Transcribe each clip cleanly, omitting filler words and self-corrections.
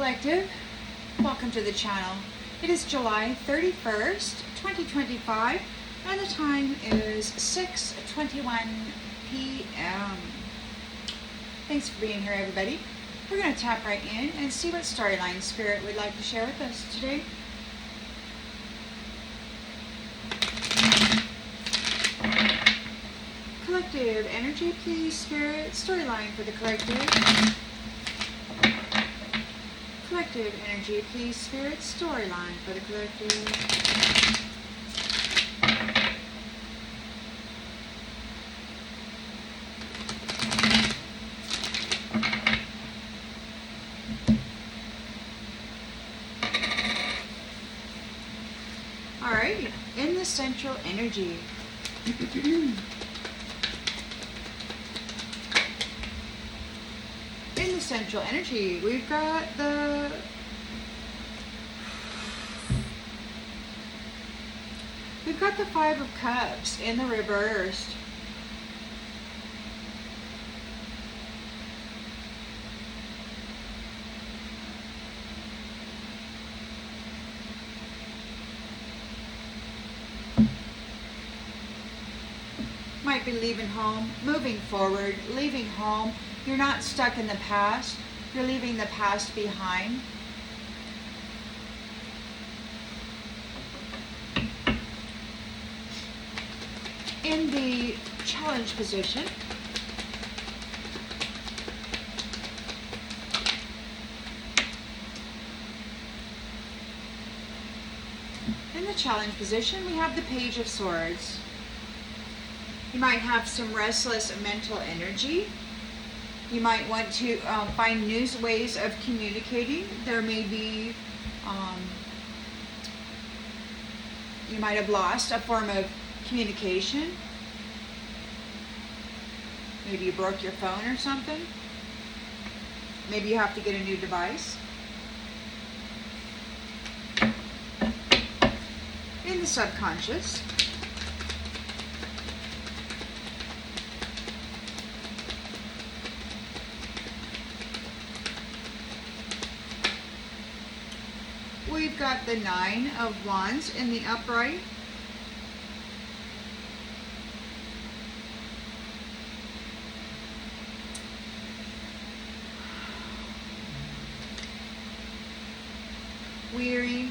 Collective, welcome to the channel. It is July 31st, 2025, and the time is 6:21 p.m. Thanks for being here, everybody. We're going to tap right in and see what storyline Spirit would like to share with us today. Collective energy, please, Spirit. Storyline for the collective. Collective energy, please, Spirit. Storyline for the collective. Alright, in the central energy. In the central energy, we've got the Five of Cups in the reversed. Might be leaving home, moving forward, leaving home. You're not stuck in the past. You're leaving the past behind. In the challenge position, we have the Page of Swords. You might have some restless mental energy. You might want to find new ways of communicating. There may be, you might have lost a form of communication. Maybe you broke your phone or something. Maybe you have to get a new device. In the subconscious, we've got the Nine of Wands in the upright. Weary.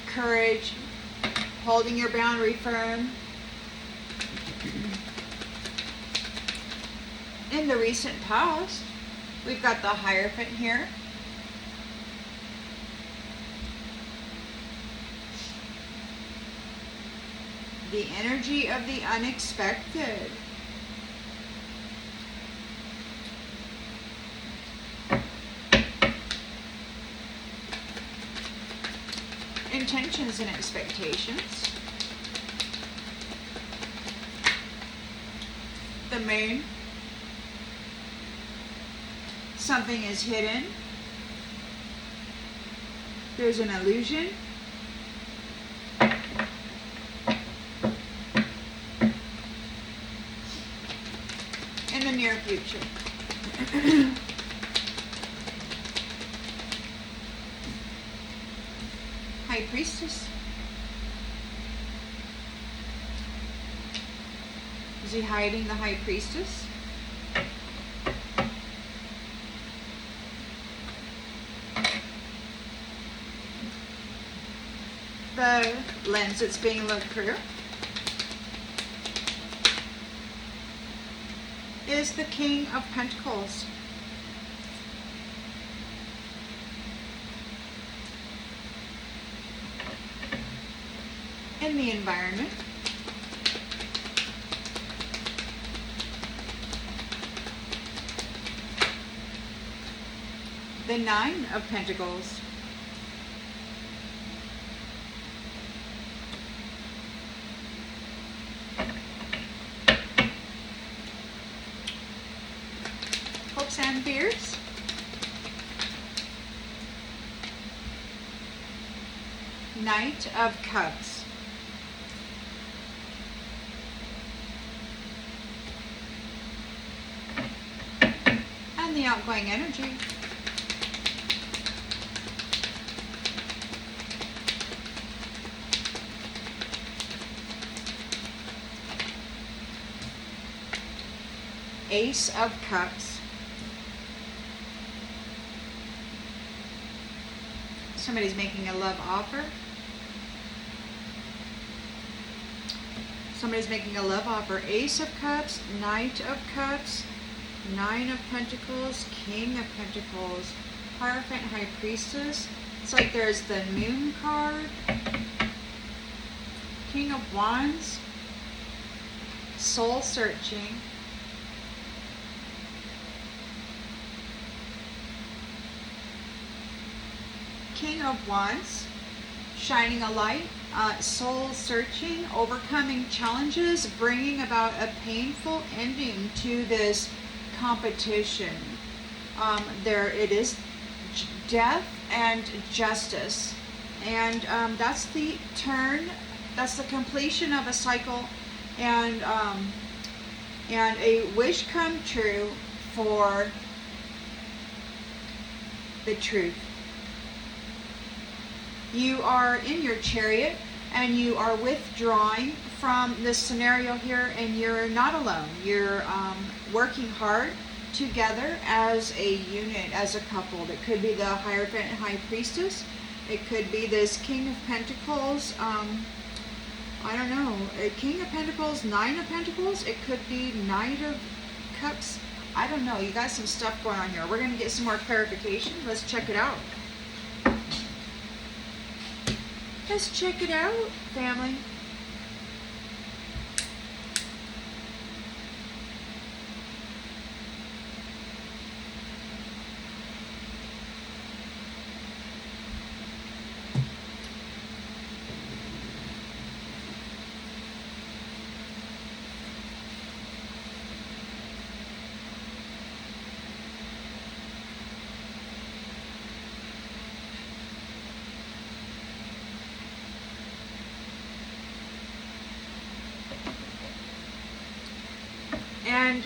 Courage, holding your boundary firm. In the recent past, we've got the Hierophant here. The energy of the unexpected. Intentions and expectations. The Moon. Something is hidden. There's an illusion. In the near future. High Priestess. Is he hiding the High Priestess? The lens that's being looked through is the King of Pentacles. In the environment, the Nine of Pentacles. Hopes and fears. Knight of Cups. the outgoing energy. Ace of Cups. Somebody's making a love offer. Somebody's making a love offer. Ace of Cups, Knight of Cups, Nine of Pentacles, King of Pentacles, Hierophant, High Priestess. It's like there's the Moon card, King of Wands, Soul Searching, King of Wands, shining a light, soul searching, overcoming challenges, bringing about a painful ending to this competition. There it is, death and justice, and that's the turn. That's the completion of a cycle, and a wish come true for the truth. You are in your chariot and you are withdrawing from this scenario here, and you're not alone. You're working hard together as a unit, as a couple. That could be the Hierophant and High Priestess. It could be this King of Pentacles. I don't know. King of Pentacles, Nine of Pentacles. It could be Knight of Cups. I don't know. You got some stuff going on here. We're going to get some more clarification. Let's check it out. Let's check it out, family. And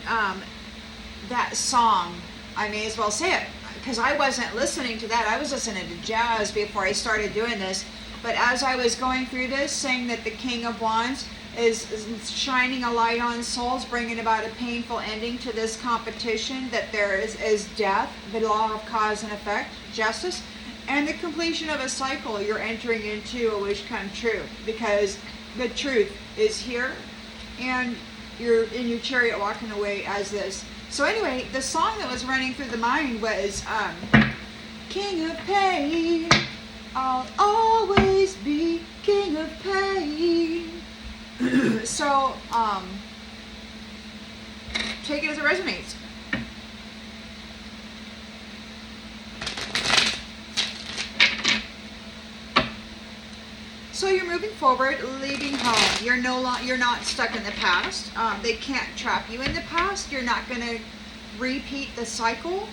that song, I may as well say it, because I wasn't listening to that. I was listening to jazz before I started doing this. But as I was going through this, saying that the King of Wands is shining a light on souls, bringing about a painful ending to this competition, that there is death, the law of cause and effect, justice, and the completion of a cycle. You're entering into a wish come true, because the truth is here, and you're in your chariot walking away as this. So anyway, the song that was running through the mind was King of Pain, I'll always be King of Pain. So take it as it resonates. So you're moving forward, leaving home. You're not stuck in the past. They can't trap you in the past. You're not going to repeat the cycle.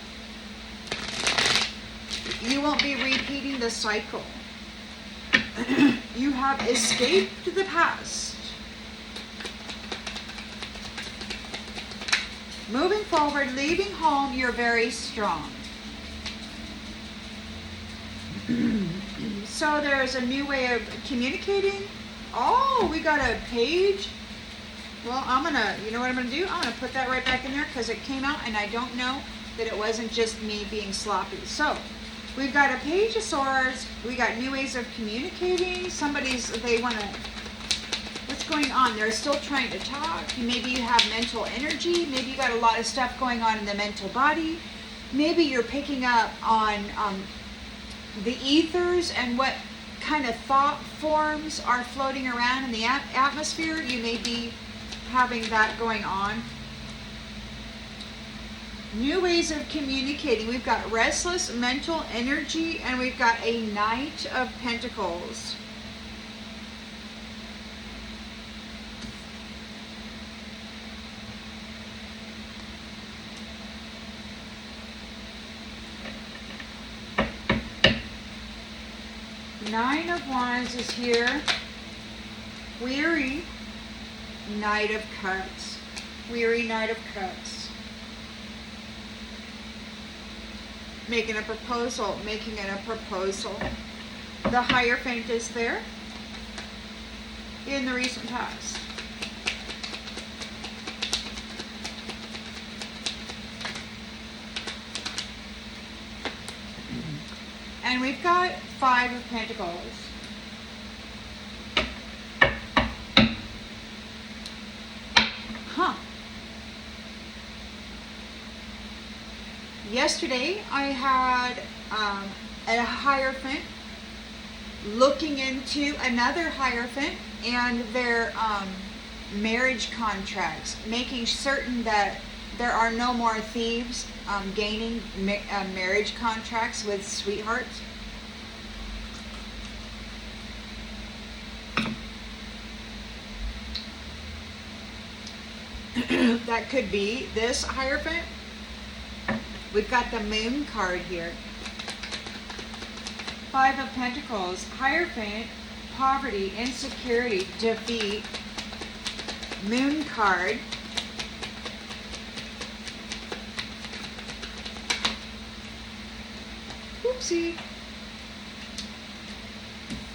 You won't be repeating the cycle. You have escaped the past. Moving forward, leaving home, you're very strong. So there's a new way of communicating. Oh, we got a page. Well, you know what I'm gonna do? I'm gonna put that right back in there because it came out and I don't know that it wasn't just me being sloppy. So we've got a Page of Swords. We got new ways of communicating. What's going on? They're still trying to talk. Maybe you have mental energy. Maybe you got a lot of stuff going on in the mental body. Maybe you're picking up on the ethers and what kind of thought forms are floating around in the atmosphere. You may be having that going on. New ways of communicating. We've got restless mental energy, and we've got a Knight of Pentacles. Nine of Wands is here. Weary, Knight of Cups. Weary, Knight of Cups. making a proposal, making it a proposal. The Hierophant is there in the recent past. And we've got 5 of Pentacles. Huh. Yesterday I had a Hierophant looking into another Hierophant and their marriage contracts, making certain that there are no more thieves gaining marriage contracts with sweethearts. That could be this Hierophant. We've got the Moon card here. 5 of Pentacles, Hierophant, poverty, insecurity, defeat, Moon card. Oopsie.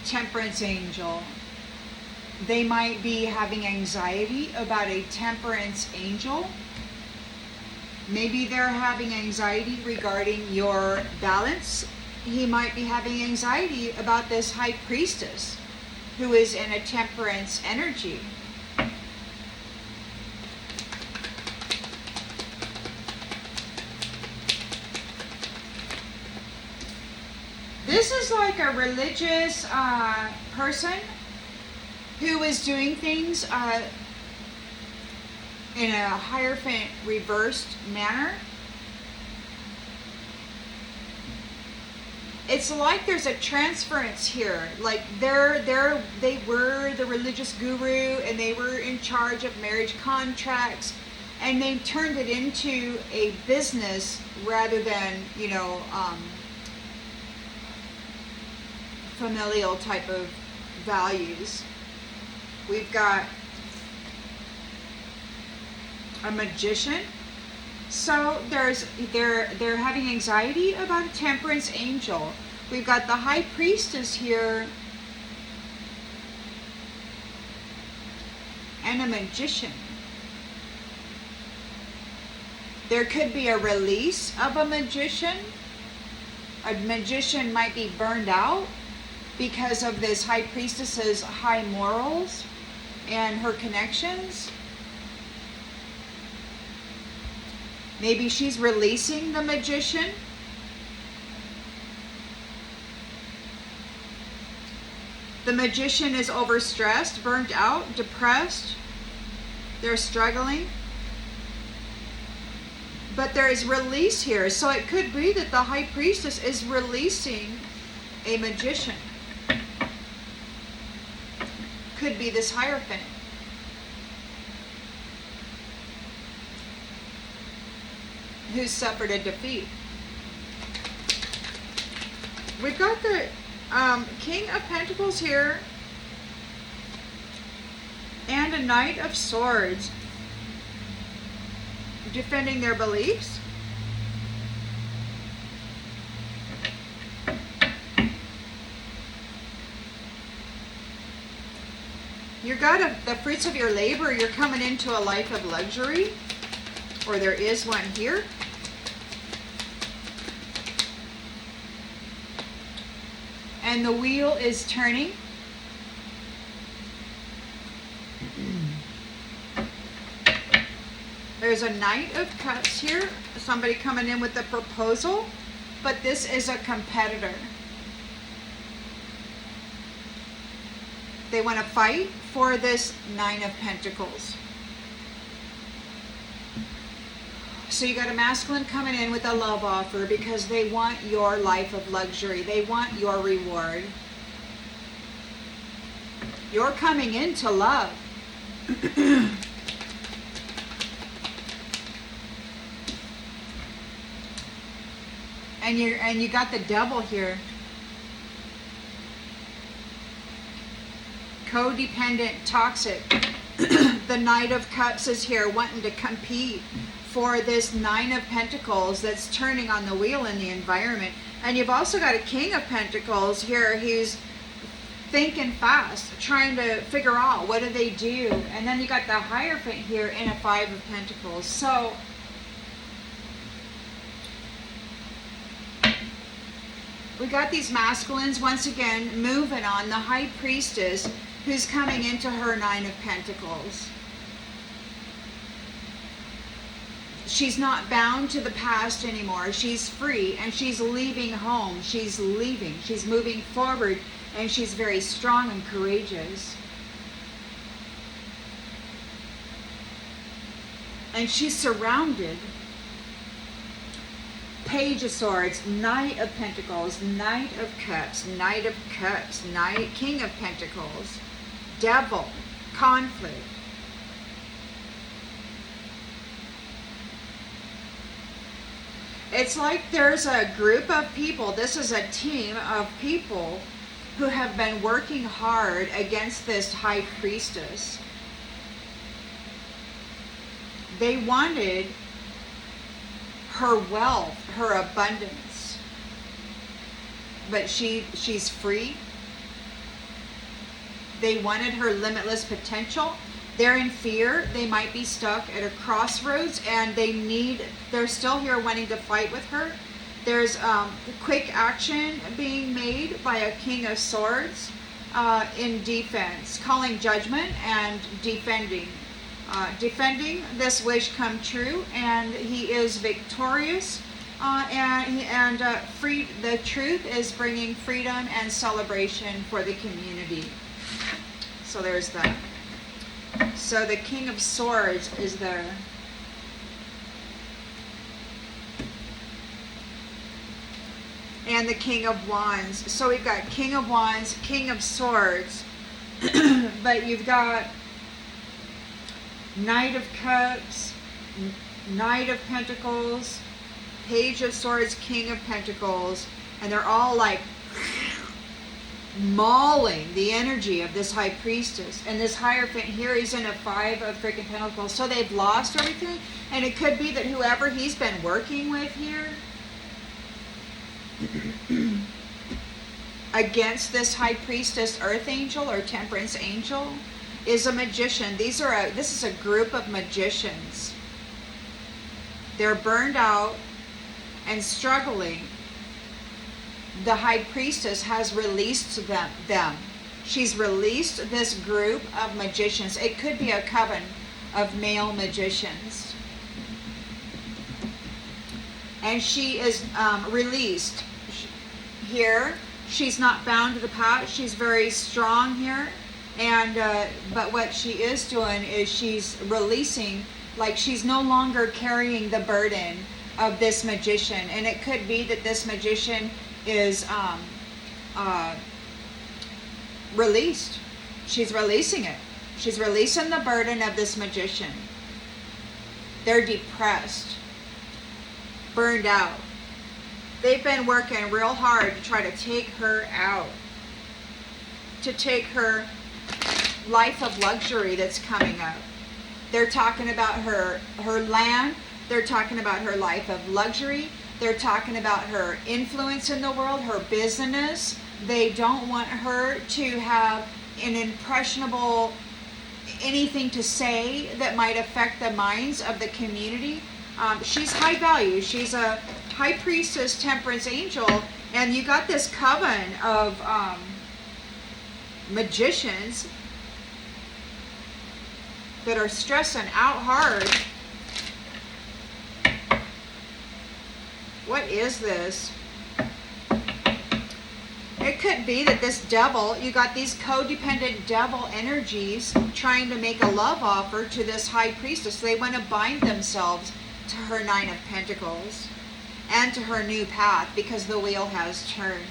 Temperance angel. They might be having anxiety about a temperance angel. Maybe they're having anxiety regarding your balance. He might be having anxiety about this High Priestess who is in a temperance energy. This is like a religious person who is doing things in a Hierophant reversed manner. It's like there's a transference here. Like they were the religious guru and they were in charge of marriage contracts, and they turned it into a business rather than, you know, familial type of values. We've got a Magician. So they're having anxiety about a temperance angel. We've got the High Priestess here and a Magician. There could be a release of a Magician. A Magician might be burned out because of this High Priestess's high morals and her connections. Maybe she's releasing the Magician. The Magician is overstressed, burnt out, depressed. They're struggling. But there is release here. So it could be that the High Priestess is releasing a Magician. Could be this Hierophant. Who suffered a defeat. We've got the King of Pentacles here and a Knight of Swords defending their beliefs. You got the fruits of your labor. You're coming into a life of luxury, or there is one here. And the wheel is turning. There's a Knight of Cups here. Somebody coming in with a proposal, but this is a competitor. They want to fight for this 9 of Pentacles. So you got a masculine coming in with a love offer because they want your life of luxury. They want your reward. You're coming into love. and you got the Devil here. Codependent, toxic. The Knight of Cups is here wanting to compete for this Nine of Pentacles that's turning on the wheel in the environment. And you've also got a King of Pentacles here who's thinking fast, trying to figure out what do they do. And then you got the Hierophant here in a Five of Pentacles. So we got these masculines once again moving on. The High Priestess who's coming into her Nine of Pentacles. She's not bound to the past anymore. She's free and she's leaving home. She's leaving. She's moving forward and she's very strong and courageous. And she's surrounded. Page of Swords, Knight of Pentacles, Knight of Cups, Knight of Cups, Knight, King of Pentacles, Devil, conflict. It's like there's a group of people, this is a team of people who have been working hard against this High Priestess. They wanted her wealth, her abundance, but she's free. They wanted her limitless potential. They're in fear. They might be stuck at a crossroads and they're still here wanting to fight with her. There's quick action being made by a King of Swords in defense, calling judgment and defending. Defending this wish come true, and he is victorious. The truth is bringing freedom and celebration for the community. So there's that. So the King of Swords is there. And the King of Wands. So we've got King of Wands, King of Swords, but you've got Knight of Cups, Knight of Pentacles, Page of Swords, King of Pentacles, and they're all like mauling the energy of this High Priestess. And this Hierophant here, he's in a Five of freaking Pentacles. So they've lost everything. And it could be that whoever he's been working with here against this High Priestess, Earth Angel or Temperance Angel, is a magician. This is a group of magicians. They're burned out and struggling. The High Priestess has released them. She's released this group of magicians. It could be a coven of male magicians. And she is released here. She's not bound to the past. She's very strong here. And but what she is doing is she's releasing, like she's no longer carrying the burden of this magician. And it could be that this magician is released. She's releasing it. She's releasing the burden of this magician. They're depressed, burned out. They've been working real hard to try to take her out, to take her life of luxury that's coming up. They're talking about her land. They're talking about her life of luxury. They're talking about her influence in the world, her business. They don't want her to have an impressionable anything to say that might affect the minds of the community. She's high value. She's a High Priestess, Temperance Angel, and you got this coven of magicians that are stressing out hard. What is this? It could be that this devil, you got these codependent devil energies trying to make a love offer to this High Priestess. They want to bind themselves to her Nine of Pentacles and to her new path because the wheel has turned.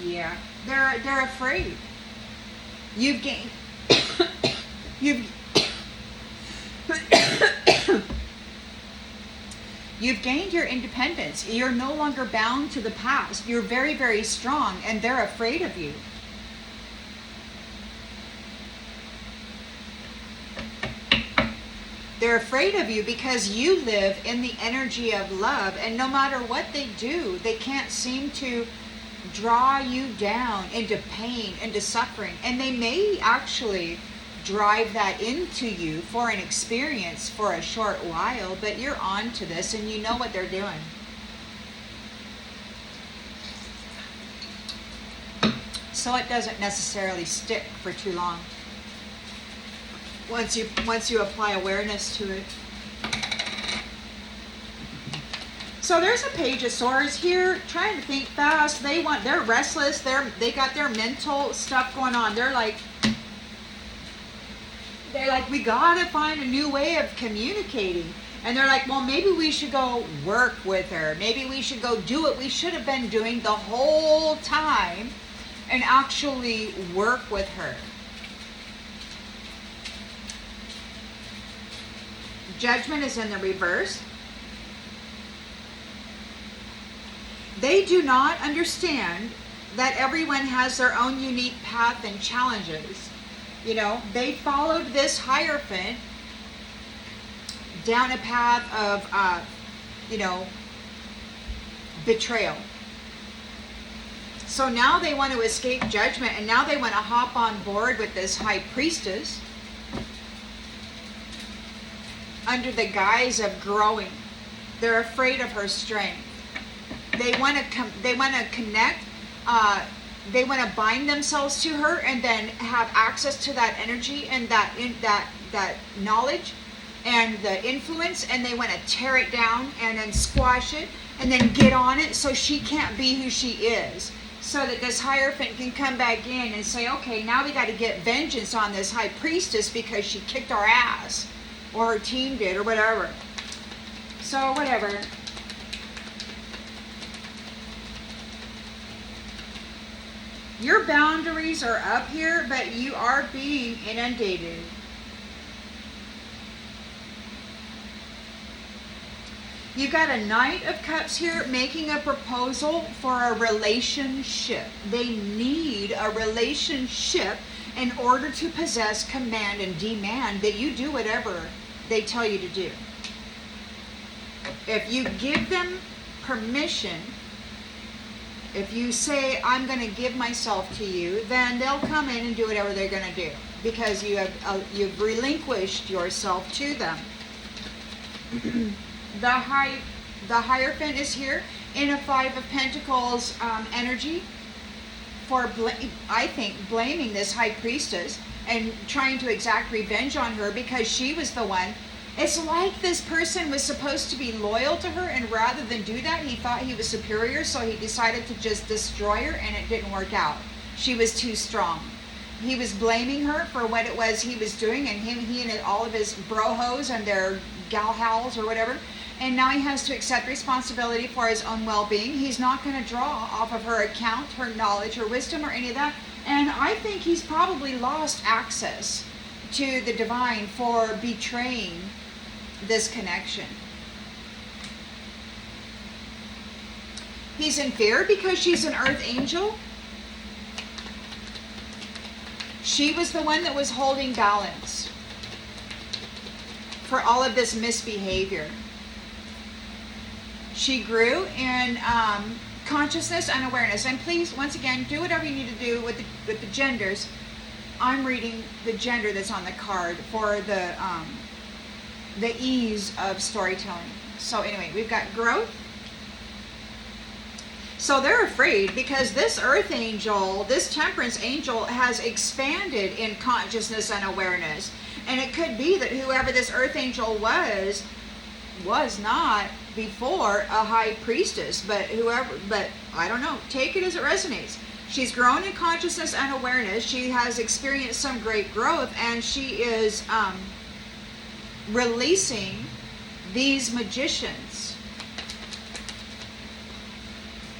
Yeah, they're afraid. You've gained you've gained your independence. You're no longer bound to the past. You're very, very strong, and they're afraid of you. They're afraid of you because you live in the energy of love, and no matter what they do, they can't seem to draw you down into pain, into suffering. And they may actually drive that into you for an experience for a short while, but you're on to this and you know what they're doing. So it doesn't necessarily stick for too long once you apply awareness to it. So there's a Page of Swords here, trying to think fast. They're restless. They got their mental stuff going on. They're like, we gotta find a new way of communicating. And they're like, well, maybe we should go work with her. Maybe we should go do what we should have been doing the whole time and actually work with her. Judgment is in the reverse. They do not understand that everyone has their own unique path and challenges. You know, they followed this Hierophant down a path of, betrayal. So now they want to escape judgment, and now they want to hop on board with this High Priestess under the guise of growing. They're afraid of her strength. They want to connect. They want to bind themselves to her and then have access to that energy and that knowledge and the influence, and they want to tear it down and then squash it and then get on it so she can't be who she is. So that this Hierophant can come back in and say, okay, now we got to get vengeance on this High Priestess because she kicked our ass, or her team did, or whatever. So whatever. Your boundaries are up here, but you are being inundated. You've got a Knight of Cups here making a proposal for a relationship. They need a relationship in order to possess, command, and demand that you do whatever they tell you to do. If you give them permission, if you say, I'm going to give myself to you, then they'll come in and do whatever they're going to do because you've relinquished yourself to them. The Hierophant is here in a Five of Pentacles energy for, I think, blaming this High Priestess and trying to exact revenge on her because she was the one. It's like this person was supposed to be loyal to her, and rather than do that, he thought he was superior, so he decided to just destroy her, and it didn't work out. She was too strong. He was blaming her for what it was he was doing, and he and all of his brohos and their gal-hals or whatever, and now he has to accept responsibility for his own well-being. He's not going to draw off of her account, her knowledge, her wisdom, or any of that, and I think he's probably lost access to the divine for betraying this connection. He's in fear because she's an earth angel. She was the one that was holding balance for all of this misbehavior. She grew in consciousness and awareness. And please, once again, do whatever you need to do with the genders. I'm reading the gender that's on the card for the ease of storytelling. So anyway, we've got growth. So they're afraid because this earth angel, this temperance angel, has expanded in consciousness and awareness. And it could be that whoever this earth angel was not before a High Priestess, but I don't know. Take it as it resonates. She's grown in consciousness and awareness. She has experienced some great growth, and she is releasing these magicians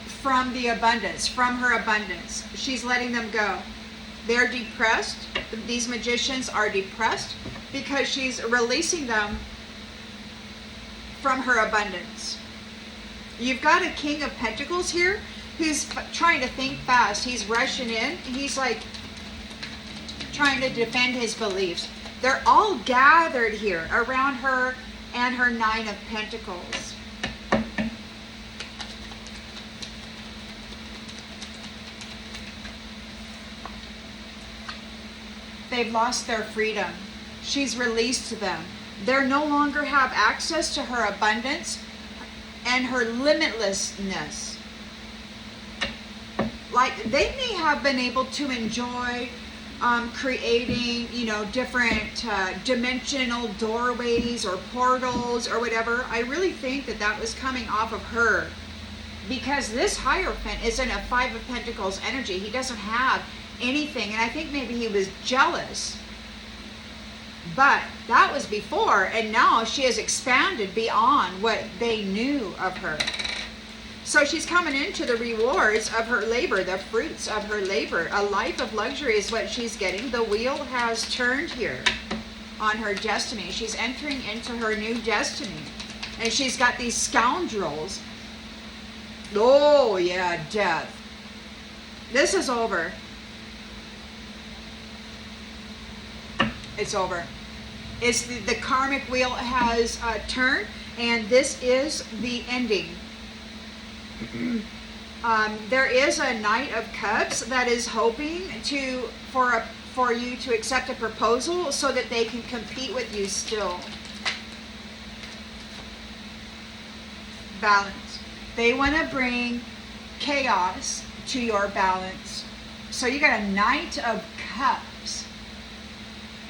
from the abundance, from her abundance. She's letting them go. They're depressed. These magicians are depressed because she's releasing them from her abundance. You've got a King of Pentacles here who's trying to think fast. He's rushing in. He's like trying to defend his beliefs. They're all gathered here around her and her Nine of Pentacles. They've lost their freedom. She's released them. They no longer have access to her abundance and her limitlessness. Like, they may have been able to enjoy creating, you know, different dimensional doorways or portals or whatever. I really think that that was coming off of her, because this Hierophant is in a Five of Pentacles energy. He doesn't have anything, and I think maybe he was jealous. But that was before, and now she has expanded beyond what they knew of her. So she's coming into the rewards of her labor, the fruits of her labor. A life of luxury is what she's getting. The wheel has turned here on her destiny. She's entering into her new destiny. And she's got these scoundrels. Oh, yeah, death. This is over. It's over. It's the karmic wheel has turned, and this is the ending. There is a Knight of Cups that is hoping for you to accept a proposal so that they can compete with you still. Balance. They want to bring chaos to your balance. So you got a Knight of Cups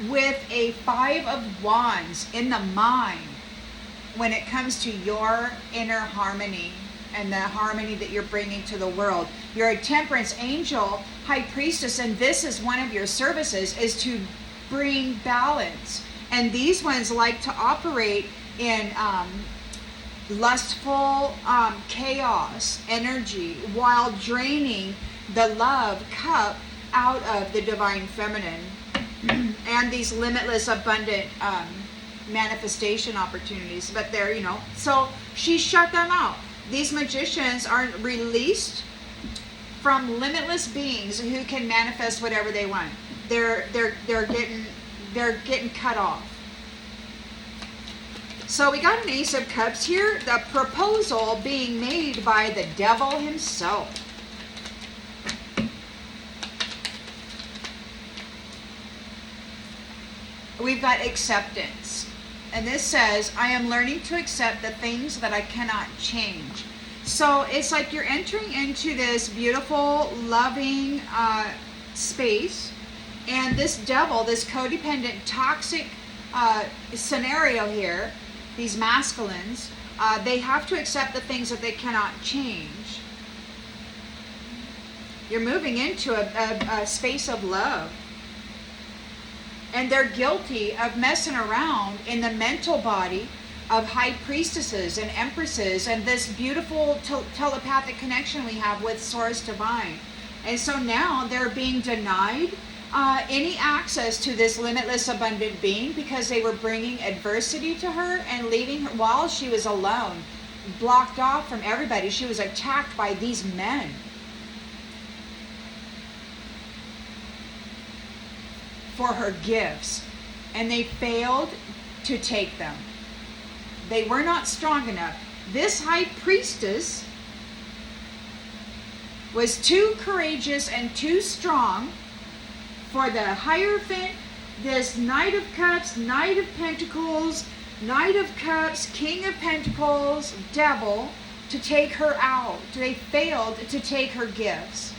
with a Five of Wands in the mind when it comes to your inner harmony and the harmony that you're bringing to the world. You're a Temperance angel, High Priestess, and this is one of your services, is to bring balance. And these ones like to operate in lustful chaos energy while draining the love cup out of the divine feminine and these limitless abundant manifestation opportunities. But they're, you know, so she shut them out. These magicians are released from limitless beings who can manifest whatever they want. They're getting cut off. So we got an Ace of Cups here, the proposal being made by the devil himself. We've got acceptance. And this says, I am learning to accept the things that I cannot change. So it's like you're entering into this beautiful, loving space. And this devil, this codependent, toxic scenario here, these masculines, they have to accept the things that they cannot change. You're moving into a space of love. And they're guilty of messing around in the mental body of High Priestesses and Empresses and this beautiful telepathic connection we have with Source Divine. And so now they're being denied any access to this limitless abundant being because they were bringing adversity to her and leaving her while she was alone, blocked off from everybody. She was attacked by these men. For her gifts, and they failed to take them. They were not strong enough. This High Priestess was too courageous and too strong for the Hierophant, this Knight of Cups, Knight of Pentacles, Knight of Cups, King of Pentacles, Devil, to take her out. They failed to take her gifts.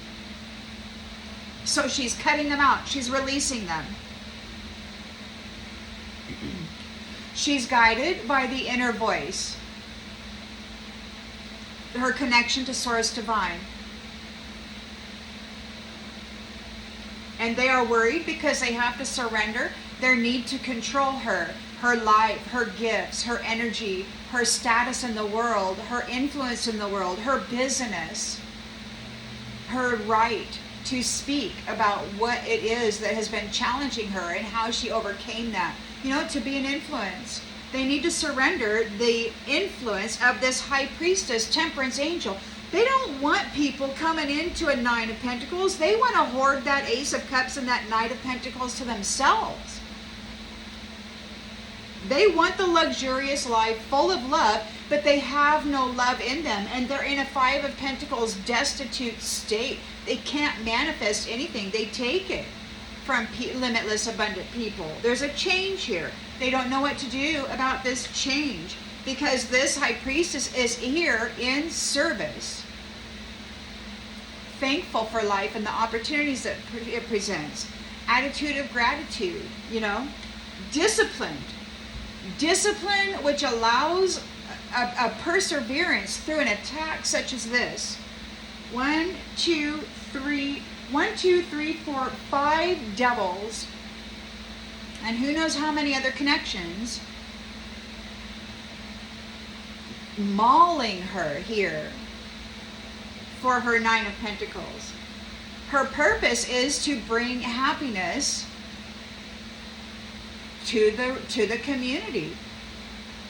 So she's cutting them out. She's releasing them. She's guided by the inner voice. Her connection to Source Divine. And they are worried because they have to surrender their need to control her, her life, her gifts, her energy, her status in the world, her influence in the world, her business, her right to speak about what it is that has been challenging her and how she overcame that. You know, to be an influence. They need to surrender the influence of this High Priestess, Temperance Angel. They don't want people coming into a Nine of Pentacles. They want to hoard that Ace of Cups and that Knight of Pentacles to themselves. They want the luxurious life full of love, but they have no love in them. And they're in a Five of Pentacles destitute state. They can't manifest anything. They take it from limitless, abundant people. There's a change here. They don't know what to do about this change because this High Priestess is here in service. Thankful for life and the opportunities that it presents. Attitude of gratitude, you know. Disciplined. Discipline which allows a perseverance through an attack such as this. 1, 2, 3, 4, 5 devils. And who knows how many other connections. Mauling her here for her Nine of Pentacles. Her purpose is to bring happiness to the community,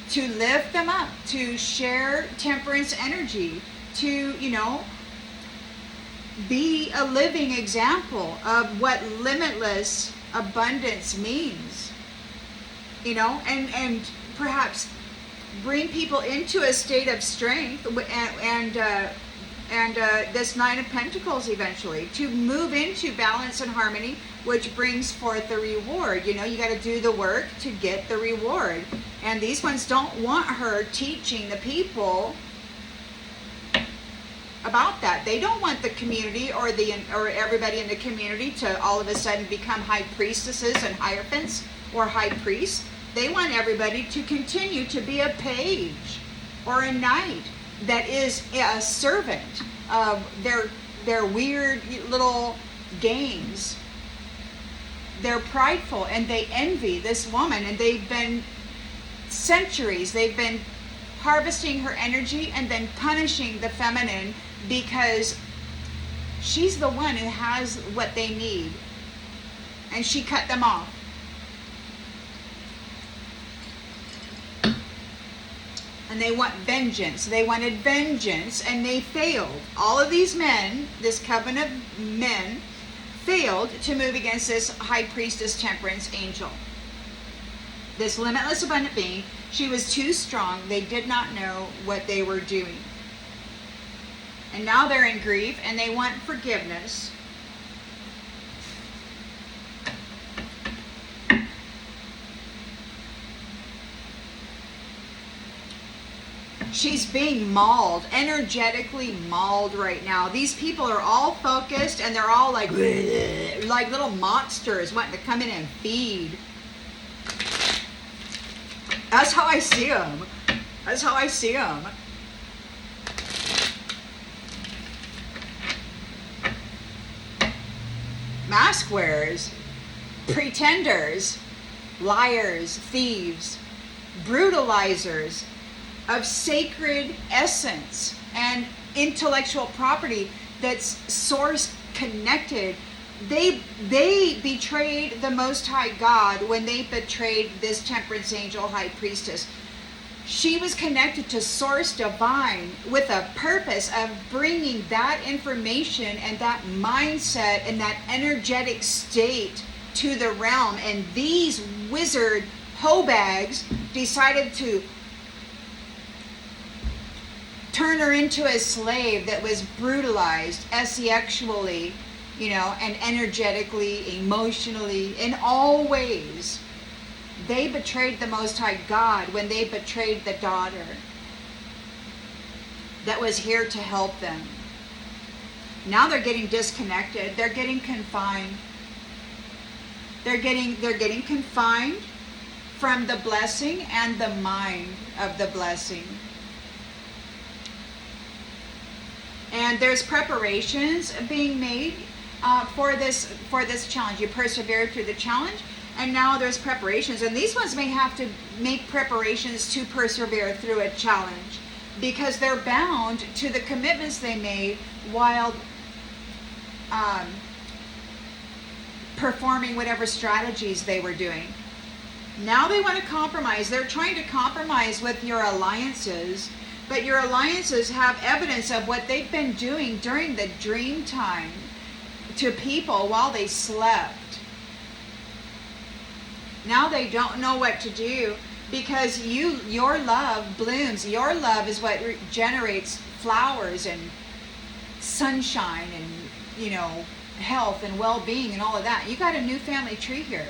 to lift them up, to share temperance energy, to, you know, be a living example of what limitless abundance means, you know, and perhaps bring people into a state of strength and this Nine of Pentacles eventually, to move into balance and harmony, which brings forth the reward. You know, you got to do the work to get the reward. And these ones don't want her teaching the people about that. They don't want the community or everybody in the community to all of a sudden become high priestesses and hierophants or high priests. They want everybody to continue to be a page or a knight that is a servant of their weird little games. They're prideful and they envy this woman, and they've been centuries, they've been harvesting her energy and then punishing the feminine because she's the one who has what they need, and she cut them off. And they want vengeance. They wanted vengeance, and they failed. All of these men, this coven of men, failed to move against this High Priestess Temperance Angel. This limitless abundant being, she was too strong. They did not know what they were doing. And now they're in grief, and they want forgiveness. She's being mauled, energetically mauled right now. These people are all focused, and they're all like little monsters wanting to come in and feed. That's how I see them. That's how I see them. Mask wearers, pretenders, liars, thieves, brutalizers of sacred essence and intellectual property that's source connected. They betrayed the Most High God when they betrayed this Temperance Angel High Priestess. She was connected to Source Divine with a purpose of bringing that information and that mindset and that energetic state to the realm. And these wizard hoe bags decided to turn her into a slave that was brutalized seggsually, you know, and energetically, emotionally, in all ways. They betrayed the Most High God when they betrayed the daughter that was here to help them. Now they're getting disconnected. They're getting confined. They're getting confined from the blessing and the mind of the blessing. And there's preparations being made for this challenge. You persevere through the challenge, and now there's preparations. And these ones may have to make preparations to persevere through a challenge because they're bound to the commitments they made while performing whatever strategies they were doing. Now they want to compromise. They're trying to compromise with your alliances. But your alliances have evidence of what they've been doing during the dream time to people while they slept. Now they don't know what to do because your love blooms. Your love is what generates flowers and sunshine and, you know, health and well-being and all of that. You got a new family tree here.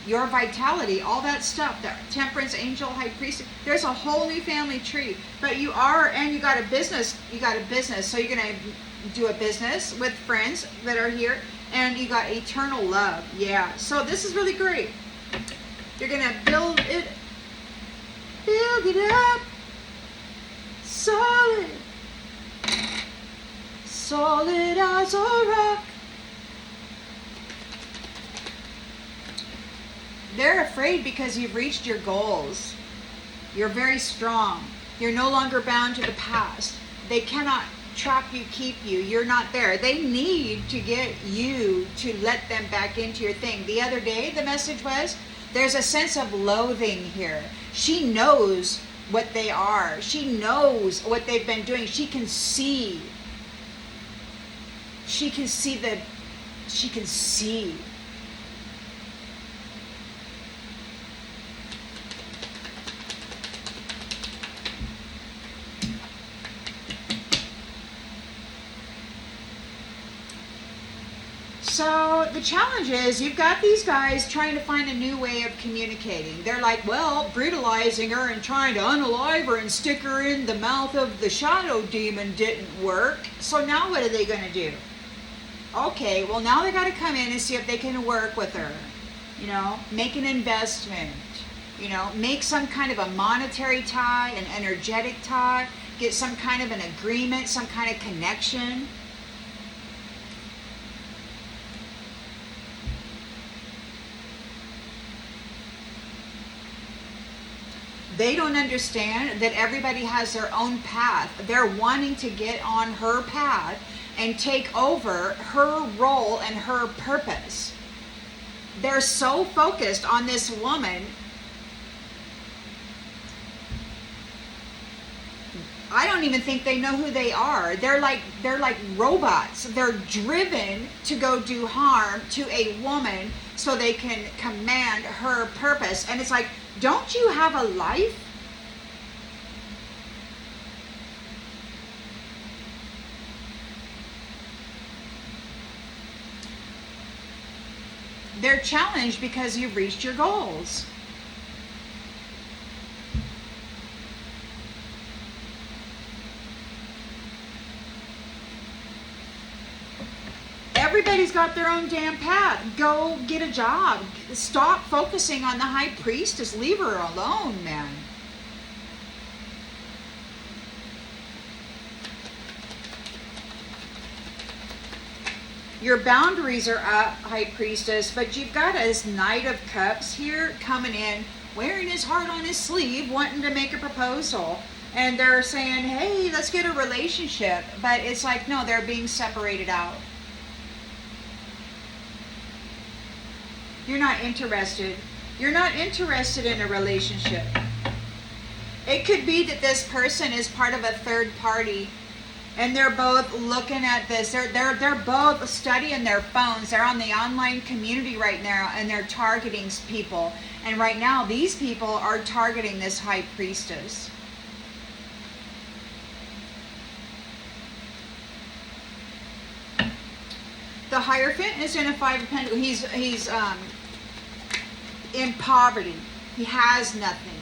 Your vitality, all that stuff, that temperance, angel, high priest, there's a whole new family tree. But you are, and you got a business, so you're going to do a business with friends that are here, and you got eternal love. Yeah, so this is really great. You're going to build it up, solid as a rock. They're afraid because you've reached your goals. You're very strong. You're no longer bound to the past. They cannot trap you, keep you. You're not there. They need to get you to let them back into your thing. The other day, the message was, there's a sense of loathing here. She knows what they are. She knows what they've been doing. She can see. She can see. So the challenge is, you've got these guys trying to find a new way of communicating. They're like, well, brutalizing her and trying to unalive her and stick her in the mouth of the shadow demon didn't work. So now what are they going to do? Okay, well, now they got to come in and see if they can work with her. You know, make an investment. You know, make some kind of a monetary tie, an energetic tie. Get some kind of an agreement, some kind of connection. They don't understand that everybody has their own path. They're wanting to get on her path and take over her role and her purpose. They're so focused on this woman. I don't even think they know who they are. They're like robots. They're driven to go do harm to a woman so they can command her purpose. And it's like, don't you have a life? They're challenged because you've reached your goals. Everybody's got their own damn path. Go get a job. Stop focusing on the high priestess. Leave her alone, man. Your boundaries are up, high priestess, but you've got this Knight of Cups here coming in, wearing his heart on his sleeve, wanting to make a proposal. And they're saying, hey, let's get a relationship. But it's like, no, they're being separated out. You're not interested. You're not interested in a relationship. It could be that this person is part of a third party, and they're both looking at this. They're both studying their phones. They're on the online community right now, and they're targeting people. And right now, these people are targeting this high priestess. The Hierophant is in a Five of Pentacles. He's in poverty. He has nothing.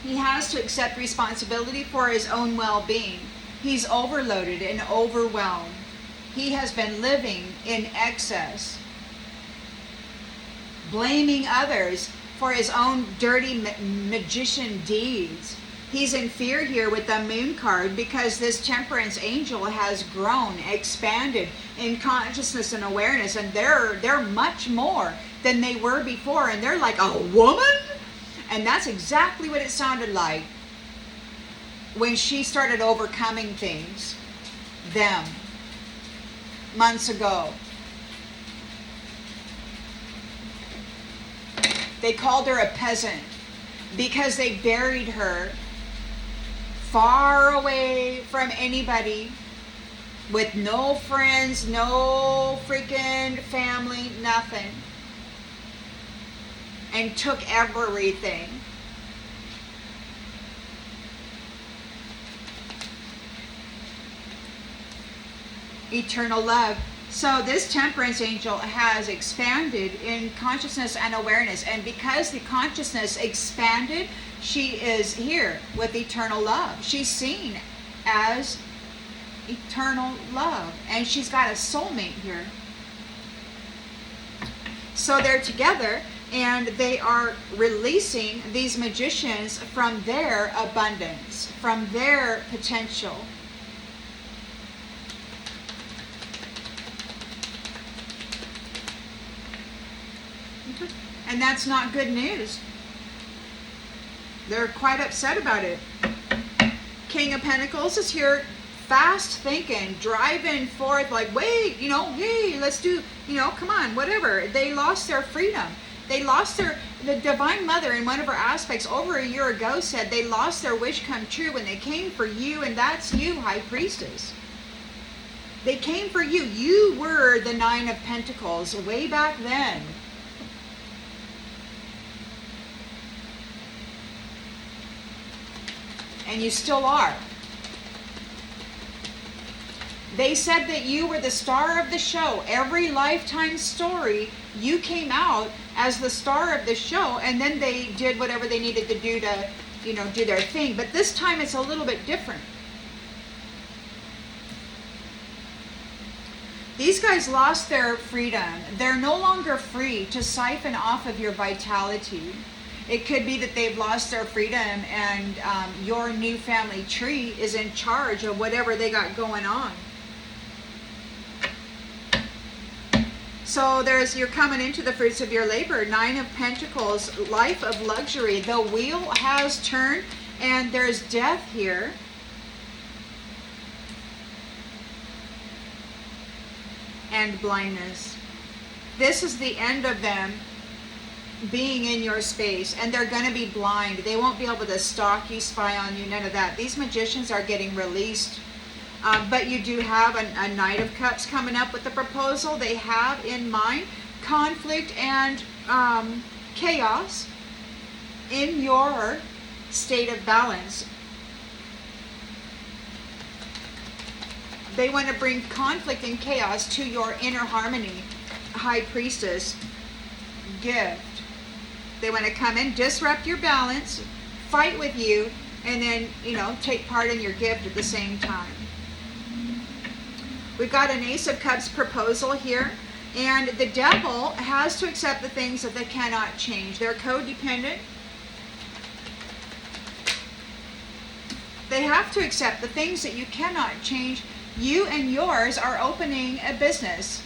He has to accept responsibility for his own well-being. He's overloaded and overwhelmed. He has been living in excess, blaming others for his own dirty magician deeds. He's in fear here with the Moon card because this Temperance angel has grown, expanded in consciousness and awareness, and they're much more than they were before, and they're like, a woman? And that's exactly what it sounded like when she started overcoming things, them, months ago. They called her a peasant because they buried her far away from anybody, with no friends, no freaking family, nothing, and took everything. eternal love. So this temperance angel has expanded in consciousness and awareness. And because the consciousness expanded, she is here with eternal love. She's seen as eternal love. And she's got a soulmate here. So they're together and they are releasing these magicians from their abundance, from their potential. And that's not good news. They're quite upset about it. King of Pentacles is here, fast thinking, driving forth like, wait, hey, let's do, come on, whatever. They lost their freedom. They lost the Divine Mother in one of her aspects over a year ago said they lost their wish come true when they came for you, and that's you, High Priestess. They came for you. You were the Nine of Pentacles way back then. And you still are. They said that you were the star of the show. Every Lifetime story, you came out as the star of the show, and then they did whatever they needed to do to, do their thing. But this time it's a little bit different. These guys lost their freedom. They're no longer free to siphon off of your vitality. It could be that they've lost their freedom and your new family tree is in charge of whatever they got going on. So you're coming into the fruits of your labor. Nine of Pentacles, life of luxury. The wheel has turned and there's death here. And blindness. This is the end of them being in your space, and they're going to be blind. They won't be able to stalk you, spy on you, none of that. These magicians are getting released. But you do have a Knight of Cups coming up with the proposal. They have in mind conflict and chaos in your state of balance. They want to bring conflict and chaos to your inner harmony, High Priestess gift. They want to come in, disrupt your balance, fight with you, and then, take part in your gift at the same time. We've got an Ace of Cups proposal here, and the Devil has to accept the things that they cannot change. They're codependent. They have to accept the things that you cannot change. You and yours are opening a business.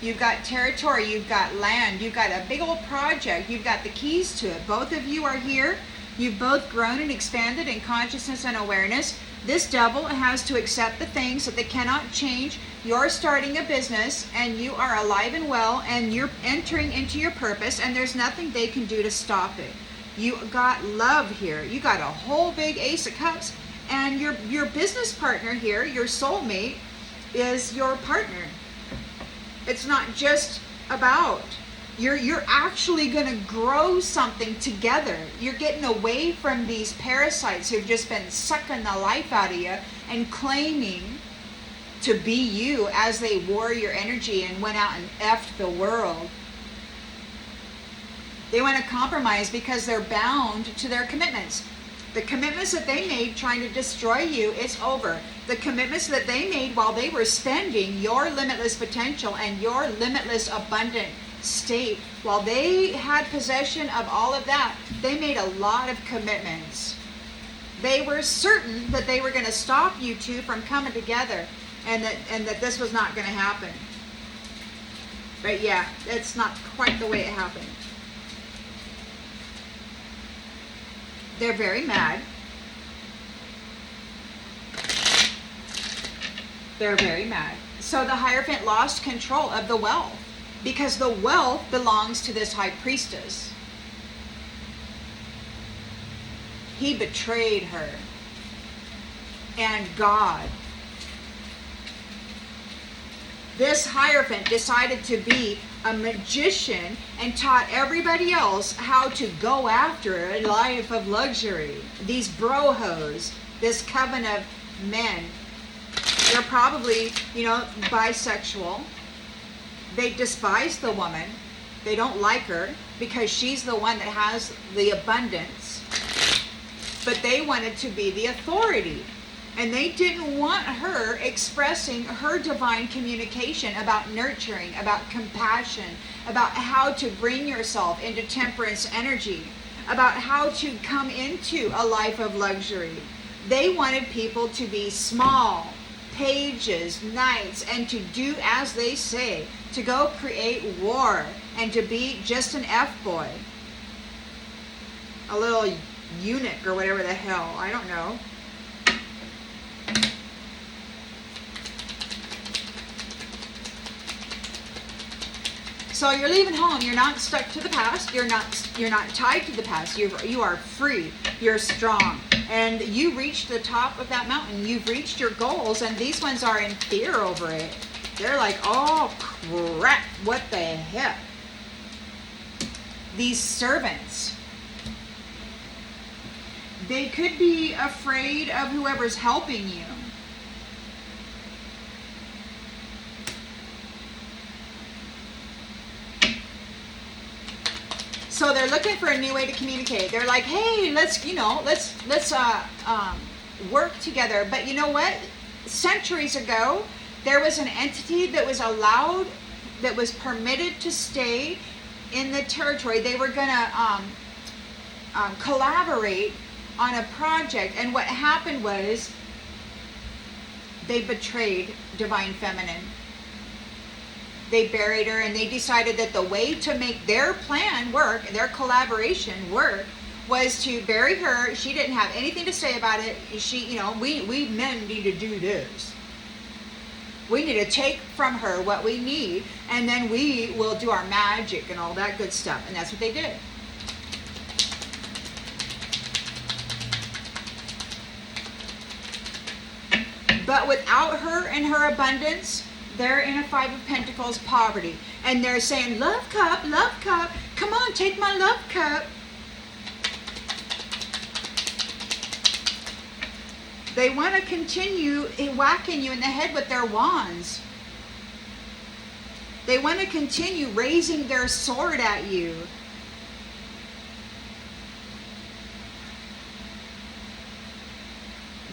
You've got territory, you've got land, you've got a big old project, you've got the keys to it. Both of you are here. You've both grown and expanded in consciousness and awareness. This Devil has to accept the things that they cannot change. You're starting a business and you are alive and well and you're entering into your purpose and there's nothing they can do to stop it. You got love here. You got a whole big Ace of Cups, and your business partner here, your soulmate, is your partner. It's not just about, you're actually going to grow something together. You're getting away from these parasites who've just been sucking the life out of you and claiming to be you as they wore your energy and went out and effed the world. They want to compromise because they're bound to their commitments. The commitments that they made trying to destroy you, it's over. The commitments that they made while they were spending your limitless potential and your limitless abundant state, while they had possession of all of that, they made a lot of commitments. They were certain that they were going to stop you two from coming together and that this was not going to happen. But yeah, that's not quite the way it happened. They're very mad. They're very mad. So the Hierophant lost control of the wealth because the wealth belongs to this High Priestess. He betrayed her and God. This Hierophant decided to be a magician and taught everybody else how to go after a life of luxury. These brojos, this coven of men, They're probably, you know, bisexual. They despise the woman. They don't like her because she's the one that has the abundance. But they wanted to be the authority. And they didn't want her expressing her divine communication about nurturing, about compassion, about how to bring yourself into temperance energy, about how to come into a life of luxury. They wanted people to be small, pages, knights, and to do as they say, to go create war, and to be just an F-boy. A little eunuch or whatever the hell, I don't know. So you're leaving home. You're not stuck to the past. You're not tied to the past. You are free. You're strong. And you reached the top of that mountain. You've reached your goals, and these ones are in fear over it. They're like, oh crap, what the heck? These servants, they could be afraid of whoever's helping you. So they're looking for a new way to communicate. They're like, hey, let's work together. But you know what? Centuries ago, there was an entity that was allowed, that was permitted to stay in the territory. They were going to collaborate on a project. And what happened was they betrayed Divine Feminine. They buried her, and they decided that the way to make their plan work, their collaboration work, was to bury her. She didn't have anything to say about it. She, you know, we men need to do this. We need to take from her what we need, and then we will do our magic and all that good stuff. And that's what they did. But without her and her abundance, they're in a Five of Pentacles poverty. And they're saying, love cup, come on, take my love cup. They want to continue whacking you in the head with their wands. They want to continue raising their sword at you.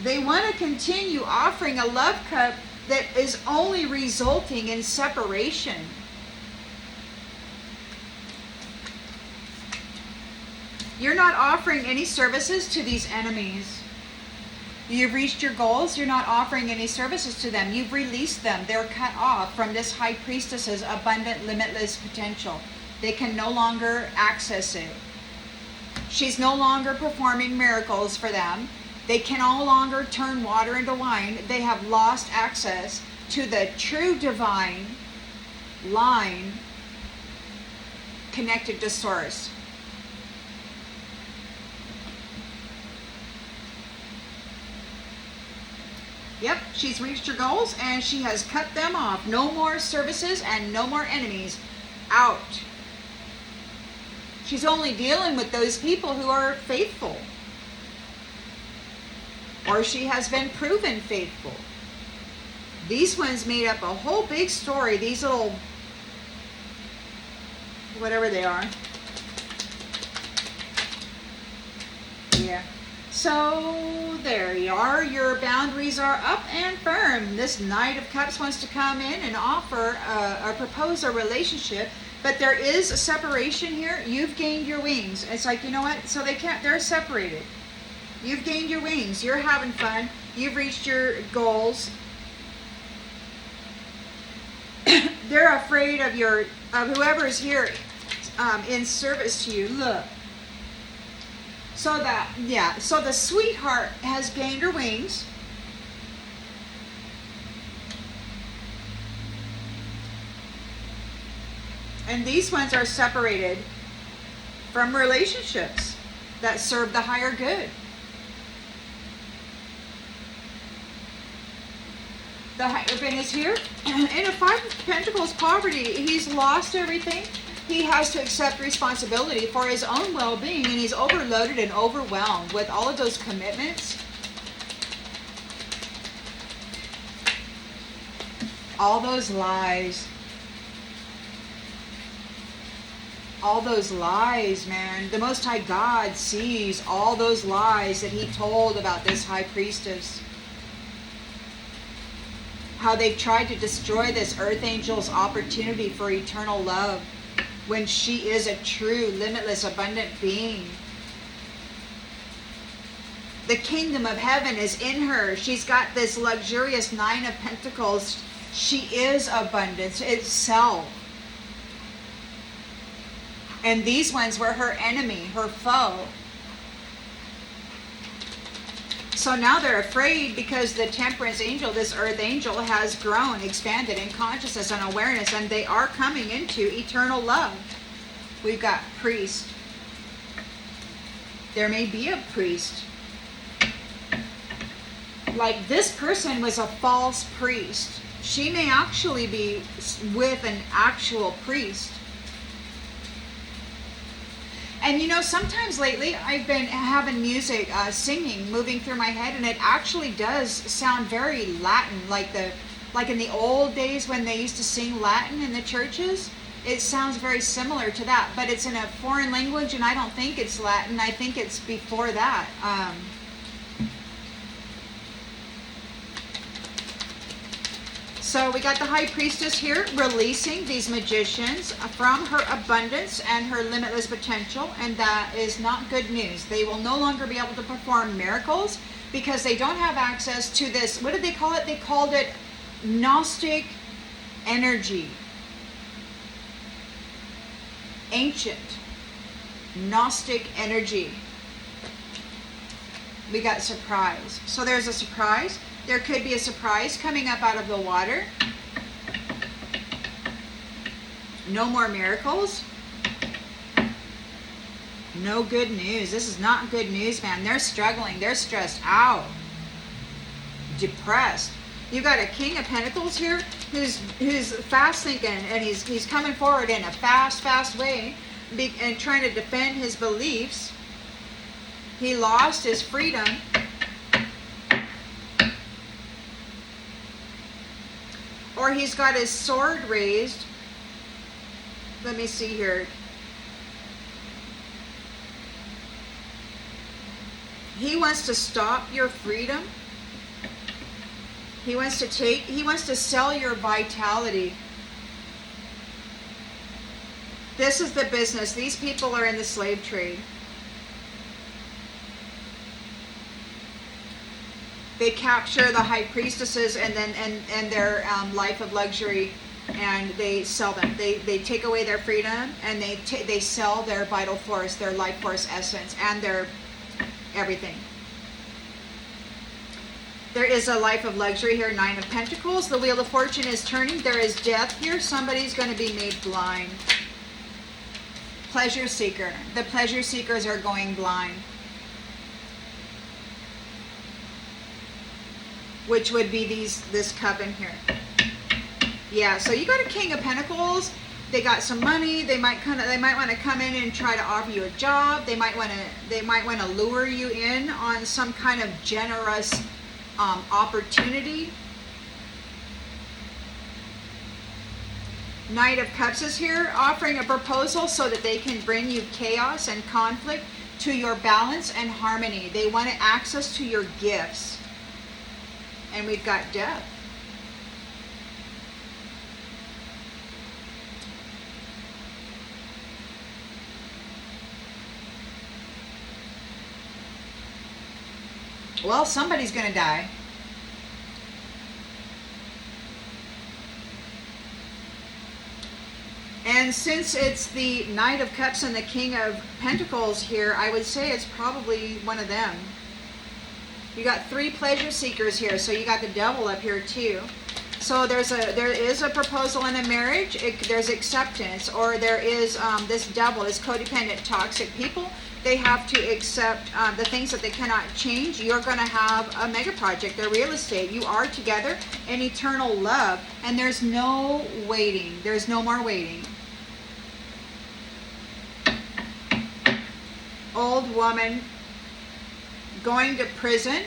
They want to continue offering a love cup that is only resulting in separation. You're not offering any services to these enemies. You've reached your goals. You're not offering any services to them. You've released them. They're cut off from this High Priestess's abundant, limitless potential. They can no longer access it. She's no longer performing miracles for them. They can no longer turn water into wine. They have lost access to the true divine line connected to Source. Yep, she's reached her goals and she has cut them off. No more services and no more enemies. Out. She's only dealing with those people who are faithful. Or she has been proven faithful. These ones made up a whole big story. These little, whatever they are. Yeah. So there you are. Your boundaries are up and firm. This Knight of Cups wants to come in and offer or propose a relationship. But there is a separation here. You've gained your wings. It's like, you know what? So they're separated. You've gained your wings. You're having fun. You've reached your goals. They're afraid of whoever is here in service to you. Look. So the sweetheart has gained her wings. And these ones are separated from relationships that serve the higher good. The Hierophant is here. In a Five of Pentacles poverty, he's lost everything. He has to accept responsibility for his own well-being, and he's overloaded and overwhelmed with all of those commitments. All those lies. All those lies, man. The Most High God sees all those lies that he told about this high priestess. How they've tried to destroy this earth angel's opportunity for eternal love when she is a true, limitless, abundant being. The kingdom of heaven is in her. She's got this luxurious 9 of Pentacles. She is abundance itself. And these ones were her enemy, her foe. So now they're afraid because the temperance angel, this earth angel, has grown, expanded in consciousness and awareness, and they are coming into eternal love. We've got priest. There may be a priest. Like this person was a false priest. She may actually be with an actual priest. And you know, sometimes lately I've been having music, singing, moving through my head, and it actually does sound very Latin, like in the old days when they used to sing Latin in the churches. It sounds very similar to that, but it's in a foreign language, and I don't think it's Latin. I think it's before that. So we got the high priestess here releasing these magicians from her abundance and her limitless potential, and that is not good news. They will no longer be able to perform miracles because they don't have access to this. What did they call it? They called it Gnostic energy. Ancient Gnostic energy. We got surprise. So there's a surprise. There could be a surprise coming up out of the water. No more miracles. No good news. This is not good news, man. They're struggling. They're stressed out. Depressed. You got a King of Pentacles here who's fast thinking, and he's coming forward in a fast way and trying to defend his beliefs. He lost his freedom. Or he's got his sword raised. Let me see here. He wants to stop your freedom. He wants to sell your vitality. This is the business. These people are in the slave trade. They capture the high priestesses and their life of luxury, and they sell them. They take away their freedom, and they sell their vital force, their life force essence, and their everything. There is a life of luxury here, 9 of Pentacles. The Wheel of Fortune is turning. There is death here. Somebody's going to be made blind. Pleasure seeker. The pleasure seekers are going blind. Which would be this coven here. Yeah, so you got a King of Pentacles. They got some money. They might want to come in and try to offer you a job. They might want to lure you in on some kind of generous opportunity. Knight of Cups is here, offering a proposal so that they can bring you chaos and conflict to your balance and harmony. They want access to your gifts. And we've got death. Well, somebody's going to die. And since it's the Knight of Cups and the King of Pentacles here, I would say it's probably one of them. You got 3 pleasure seekers here, so you got the devil up here too. So there is a proposal in a marriage. There's acceptance, or there is this devil, this codependent, toxic people. They have to accept the things that they cannot change. You're going to have a mega project, their real estate. You are together in eternal love, and there's no waiting. There's no more waiting. Old woman going to prison.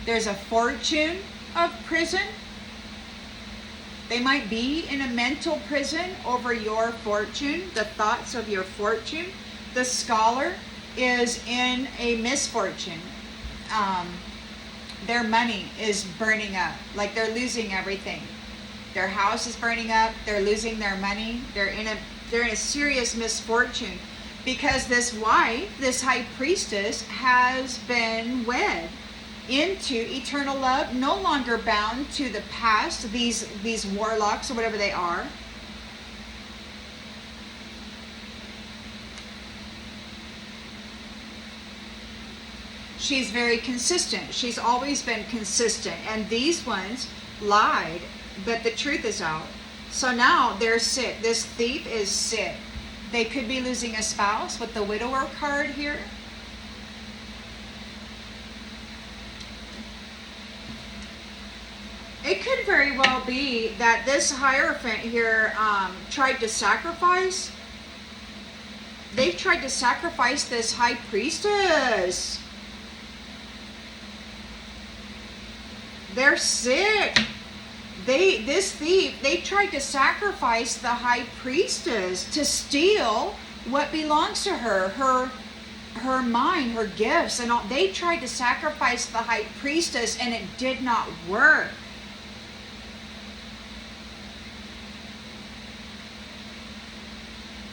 There's a fortune of prison. They might be in a mental prison over your fortune, the thoughts of your fortune. The scholar is in a misfortune. Their money is burning up, like they're losing everything. Their house is burning up, they're losing their money, they're in a serious misfortune because this wife, this high priestess, has been wed into eternal love, no longer bound to the past, these warlocks or whatever they are. She's very consistent. She's always been consistent. And these ones lied, but the truth is out. So now they're sick. This thief is sick. They could be losing a spouse with the widower card here. It could very well be that this Hierophant here tried to sacrifice. They've tried to sacrifice this high priestess. They're sick. This thief, they tried to sacrifice the high priestess to steal what belongs to her, her mind, her gifts, and all. They tried to sacrifice the high priestess, and it did not work.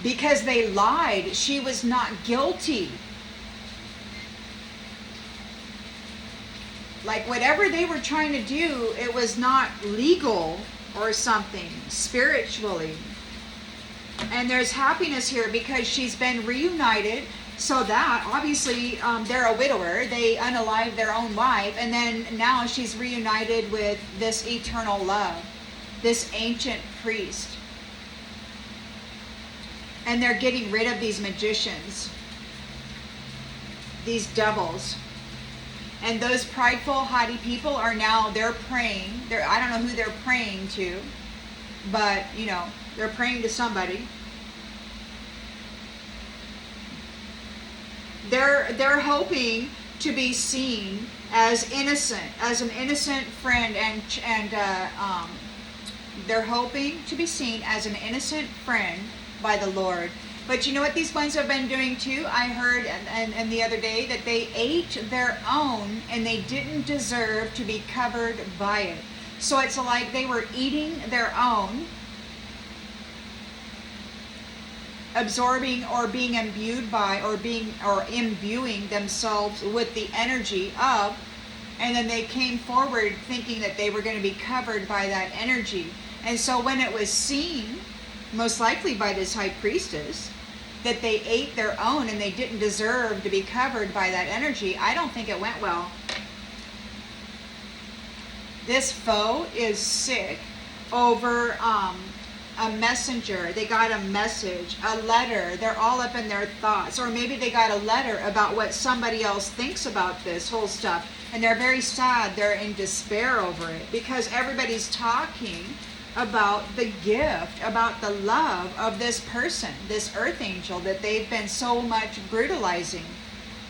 Because they lied. She was not guilty. Like whatever they were trying to do, it was not legal or something spiritually. And there's happiness here because she's been reunited. So that obviously they're a widower. They unalived their own wife, and then now she's reunited with this eternal love, this ancient priest. And they're getting rid of these magicians, these devils. And those prideful, haughty people are now, they're praying. I don't know who they're praying to, but, you know, they're praying to somebody. They're hoping to be seen as innocent, as an innocent friend, and they're hoping to be seen as an innocent friend by the Lord. But you know what these ones have been doing too? I heard and the other day that they ate their own and they didn't deserve to be covered by it. So it's like they were eating their own, absorbing or being imbued by or imbuing themselves with the energy of, and then they came forward thinking that they were going to be covered by that energy. And so when it was seen, most likely by this high priestess, that they ate their own and they didn't deserve to be covered by that energy, I don't think it went well. This foe is sick over a messenger. They got a message, a letter. They're all up in their thoughts. Or maybe they got a letter about what somebody else thinks about this whole stuff. And they're very sad. They're in despair over it because everybody's talking about the gift, about the love of this person, this earth angel that they've been so much brutalizing.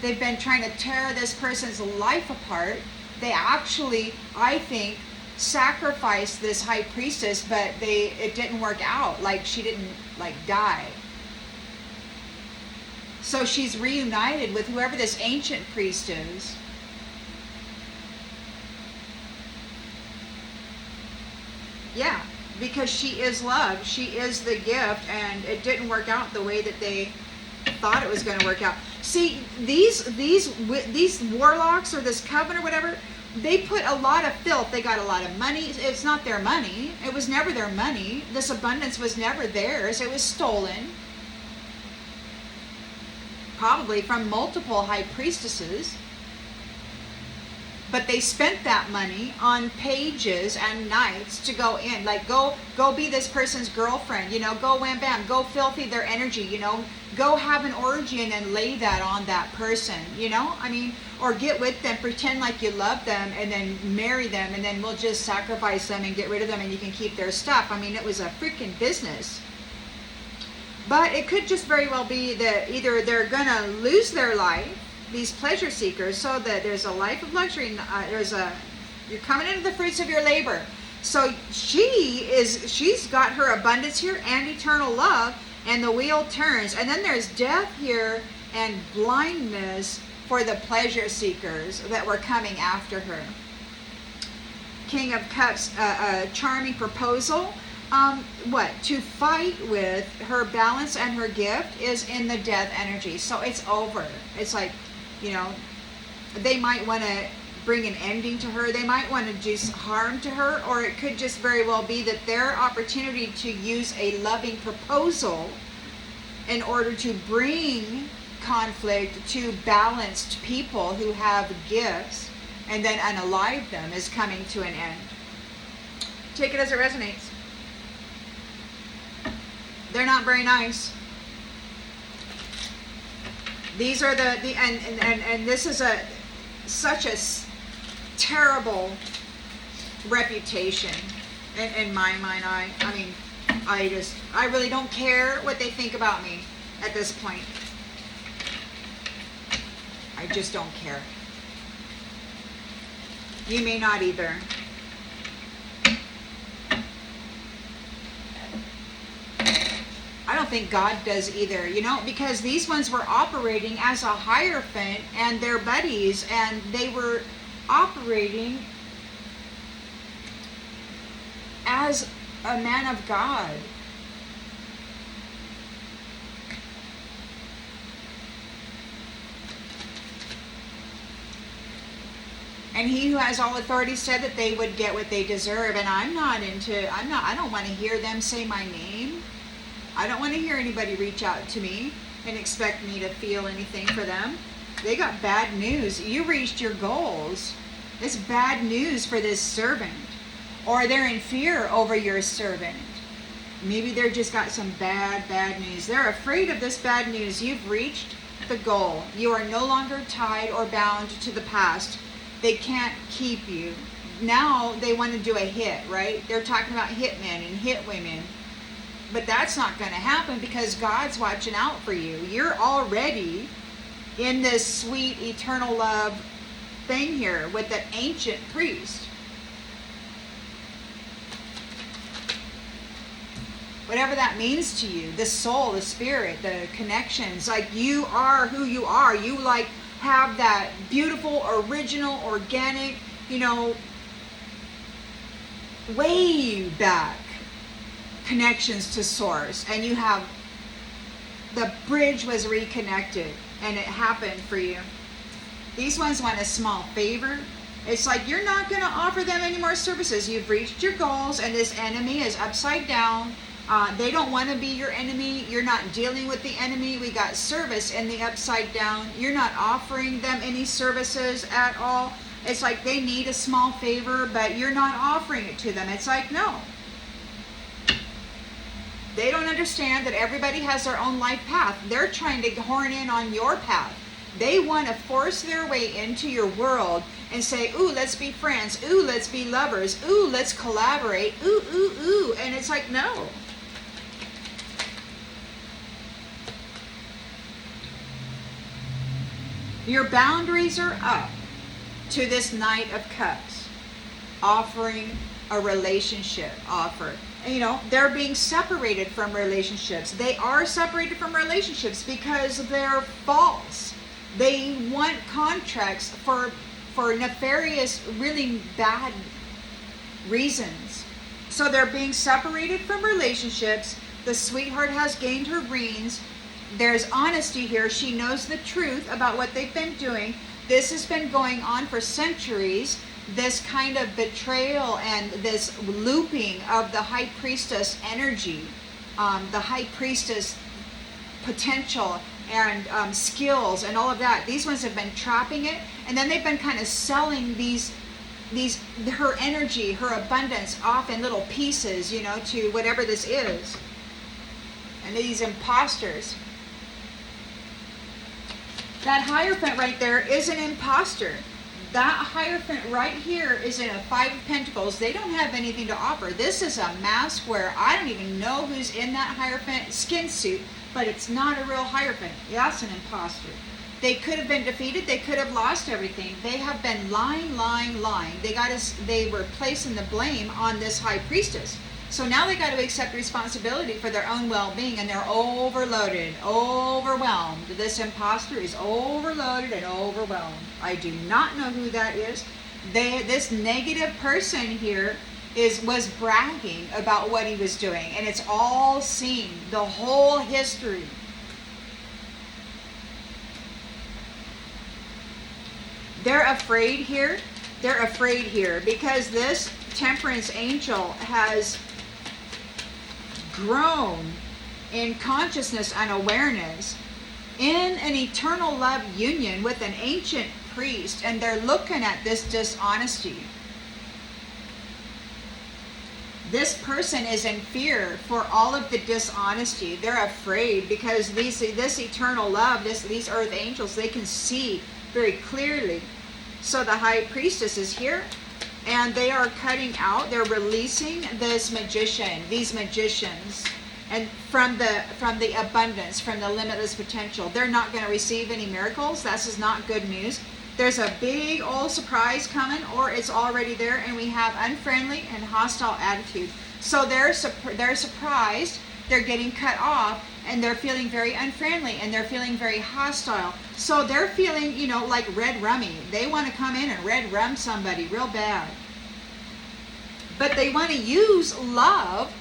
They've been trying to tear this person's life apart. They actually, I think, sacrificed this high priestess, but it didn't work out. Like she didn't die. So she's reunited with whoever this ancient priest is. Yeah, because she is love. She is the gift, and it didn't work out the way that they thought it was going to work out. See, these warlocks or this coven or whatever, they put a lot of filth. They got a lot of money. It's not their money. It was never their money. This abundance was never theirs. It was stolen. Probably from multiple high priestesses. But they spent that money on pages and nights to go in. Like, go be this person's girlfriend, you know, go wham bam, go filthy their energy, you know, go have an orgy and then lay that on that person, you know, I mean, or get with them, pretend like you love them and then marry them and then we'll just sacrifice them and get rid of them and you can keep their stuff. I mean, it was a freaking business. But it could just very well be that either they're gonna lose their life these pleasure seekers, so that there's a life of luxury. You're coming into the fruits of your labor. So she's got her abundance here and eternal love, and the wheel turns. And then there's death here and blindness for the pleasure seekers that were coming after her. King of Cups, charming proposal. To fight with her balance and her gift is in the death energy. So it's over. It's like, they might want to bring an ending to her. They might want to do harm to her, or it could just very well be that their opportunity to use a loving proposal in order to bring conflict to balanced people who have gifts and then unalive them is coming to an end. Take it as it resonates. They're not very nice. These are and this is such a terrible reputation in my mind. I really don't care what they think about me at this point. I just don't care. You may not either. I don't think God does either, because these ones were operating as a Hierophant and their buddies, and they were operating as a man of God. And he who has all authority said that they would get what they deserve. And I don't want to hear them say my name. I don't want to hear anybody reach out to me and expect me to feel anything for them. They got bad news. You reached your goals. It's bad news for this servant. Or they're in fear over your servant. Maybe they're just got some bad news. They're afraid of this bad news. You've reached the goal. You are no longer tied or bound to the past. They can't keep you. Now they want to do a hit, right? They're talking about hitmen and hit women. But that's not going to happen because God's watching out for you. You're already in this sweet eternal love thing here with the ancient priest. Whatever that means to you, the soul, the spirit, the connections, like you are who you are. You have that beautiful, original, organic, way back connections to source, and you have the bridge was reconnected and it happened for you. These ones want a small favor. It's like you're not going to offer them any more services. You've reached your goals, and this enemy is upside down. They don't want to be your enemy. You're not dealing with the enemy. We got service in the upside down. You're not offering them any services at all. It's like they need a small favor, but you're not offering it to them. It's like, no. They don't understand that everybody has their own life path. They're trying to horn in on your path. They want to force their way into your world and say, ooh, let's be friends. Ooh, let's be lovers. Ooh, let's collaborate. Ooh, ooh, ooh. And it's like, no. Your boundaries are up to this Knight of Cups, offering a relationship offer. And, they're being separated from relationships. They are separated from relationships because they're false. They want contracts for nefarious, really bad reasons. So they're being separated from relationships. The sweetheart has gained her greens. There's honesty here. She knows the truth about what they've been doing. This has been going on for centuries. This kind of betrayal and this looping of the High Priestess energy, the High Priestess potential and skills and all of that. These ones have been trapping it, and then they've been kind of selling her energy, her abundance off in little pieces, to whatever this is. And these imposters. That Hierophant right there is an imposter. That Hierophant right here is in a 5 of Pentacles. They don't have anything to offer. This is a mask where I don't even know who's in that Hierophant skin suit, but it's not a real Hierophant. Yeah, it's an imposter. They could have been defeated. They could have lost everything. They have been lying. They were placing the blame on this high priestess. So now they got to accept responsibility for their own well-being, and they're overloaded, overwhelmed. This imposter is overloaded and overwhelmed. I do not know who that is. This negative person here was bragging about what he was doing, and it's all seen, the whole history. They're afraid here. They're afraid here because this temperance angel has grown in consciousness and awareness in an eternal love union with an ancient priest, and they're looking at this dishonesty. This person is in fear for all of the dishonesty. They're afraid because this eternal love, these earth angels, they can see very clearly. So the high priestess is here, and they are cutting out, they're releasing this magician, these magicians, and from the abundance, from the limitless potential. They're not going to receive any miracles. This is not good news. There's a big old surprise coming, or it's already there, and we have unfriendly and hostile attitude. So they're surprised, they're getting cut off, and they're feeling very unfriendly, and they're feeling very hostile. So they're feeling, like red rummy. They want to come in and red rum somebody real bad. But they want to use love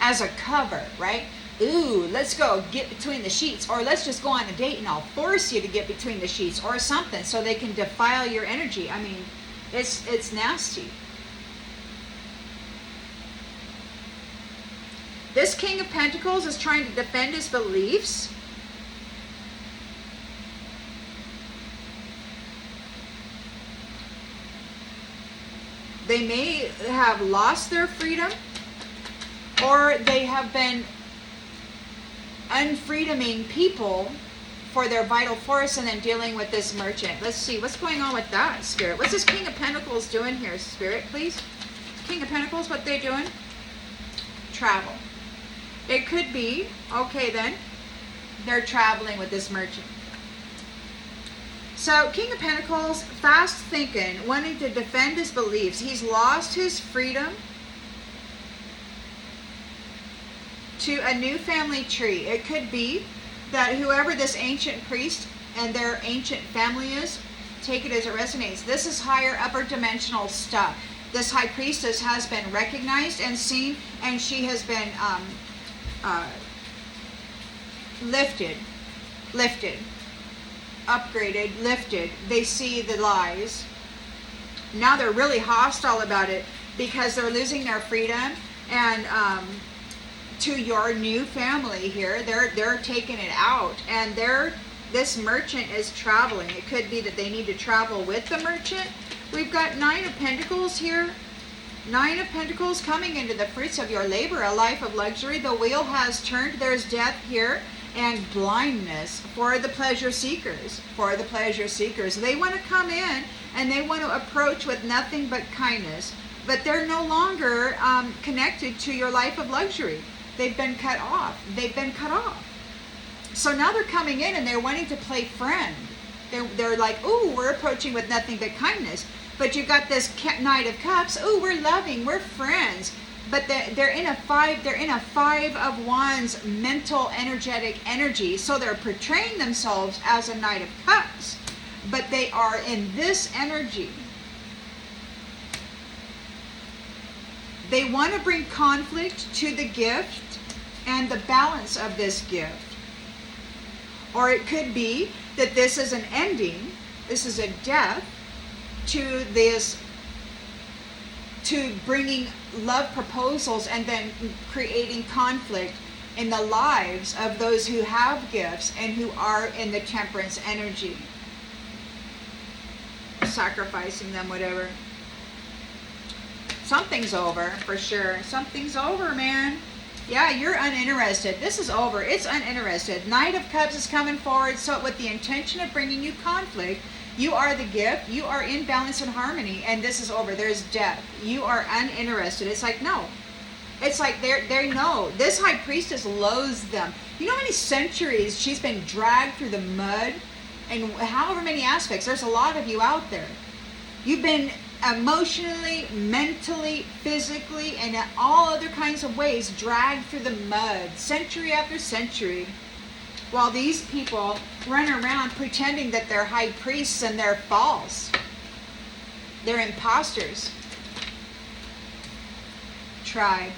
as a cover, right? Ooh, let's go get between the sheets, or let's just go on a date and I'll force you to get between the sheets, or something, so they can defile your energy. I mean, it's nasty. This King of Pentacles is trying to defend his beliefs. They may have lost their freedom, or they have been unfreedoming people for their vital force, and then dealing with this merchant. Let's see what's going on with that, Spirit. What's this King of Pentacles doing here, Spirit, please? King of Pentacles, what they doing? Travel. It could be, okay then, they're traveling with this merchant. So King of Pentacles, fast thinking, wanting to defend his beliefs. He's lost his freedom to a new family tree. It could be that whoever this ancient priest and their ancient family is, take it as it resonates. This is higher, upper dimensional stuff. This high priestess has been recognized and seen, and she has been lifted, upgraded, lifted. They see the lies. Now they're really hostile about it because they're losing their freedom, and to your new family here, they're taking it out, and this merchant is traveling. It could be that they need to travel with the merchant. We've got 9 of Pentacles here. 9 of Pentacles coming into the fruits of your labor, a life of luxury. The wheel has turned. There's death here, and blindness for the pleasure seekers. For the pleasure seekers. They want to come in, and they want to approach with nothing but kindness. But they're no longer connected to your life of luxury. They've been cut off. They've been cut off. So now they're coming in, and they're wanting to play friend. They're like, ooh, we're approaching with nothing but kindness. But you've got this Knight of Cups. Ooh, we're loving, we're friends. But they're in a 5. They're in a 5 of Wands mental, energetic energy. So they're portraying themselves as a Knight of Cups, but they are in this energy. They want to bring conflict to the gift and the balance of this gift. Or it could be that this is an ending, this is a death to this, to bringing love proposals and then creating conflict in the lives of those who have gifts and who are in the temperance energy. Sacrificing them, whatever. Something's over, for sure. Something's over, man. Yeah, you're uninterested. This is over. It's uninterested. Knight of Cups is coming forward, so with the intention of bringing you conflict. You are the gift. You are in balance and harmony, and this is over. There's death. You are uninterested. It's like, no. It's like they know. This high priestess loathes them. You know how many centuries she's been dragged through the mud in however many aspects. There's a lot of you out there. You've been emotionally, mentally, physically, and in all other kinds of ways dragged through the mud century after century, while these people run around pretending that they're high priests and they're false. They're imposters. Tribe.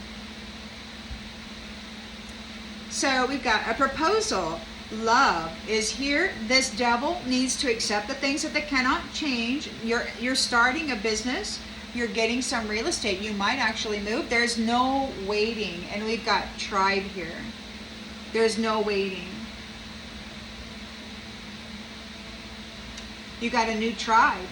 So we've got a proposal. Love is here. This devil needs to accept the things that they cannot change. You're starting a business. You're getting some real estate. You might actually move. There's no waiting. And we've got tribe here. There's no waiting. You got a new tribe.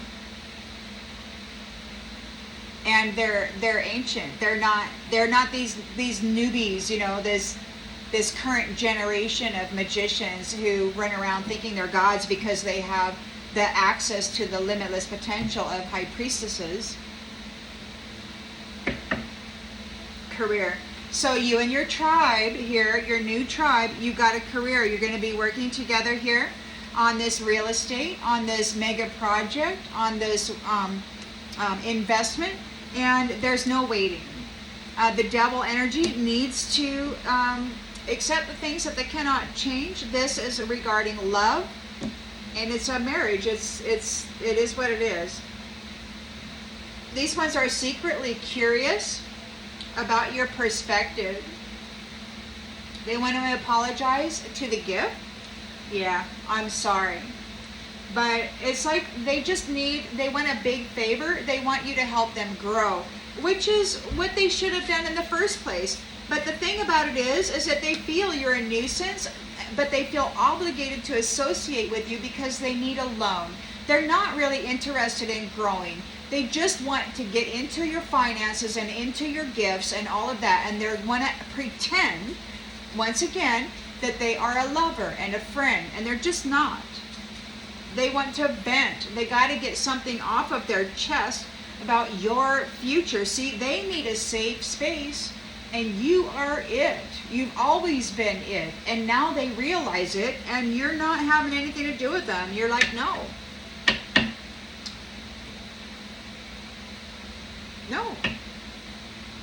And they're ancient. They're not these newbies, you know, this current generation of magicians who run around thinking they're gods because they have the access to the limitless potential of high priestesses. Career. So you and your tribe here, your new tribe, you got a career. You're going to be working together here on this real estate, on this mega project, on this investment, and there's no waiting. The devil energy needs to accept the things that they cannot change. This is regarding love, and it's a marriage. It is what it is. These ones are secretly curious about your perspective. They want to apologize to the gift. Yeah, I'm sorry. But it's like they want a big favor. They want you to help them grow, which is what they should have done in the first place. But the thing about it is that they feel you're a nuisance, but they feel obligated to associate with you because they need a loan. They're not really interested in growing. They just want to get into your finances and into your gifts and all of that. And they want to pretend, once again, that they are a lover and a friend. And they're just not. They want to vent. They got to get something off of their chest about your future. See, they need a safe space. And you are it. You've always been it. And now they realize it, and you're not having anything to do with them. You're like, no. No.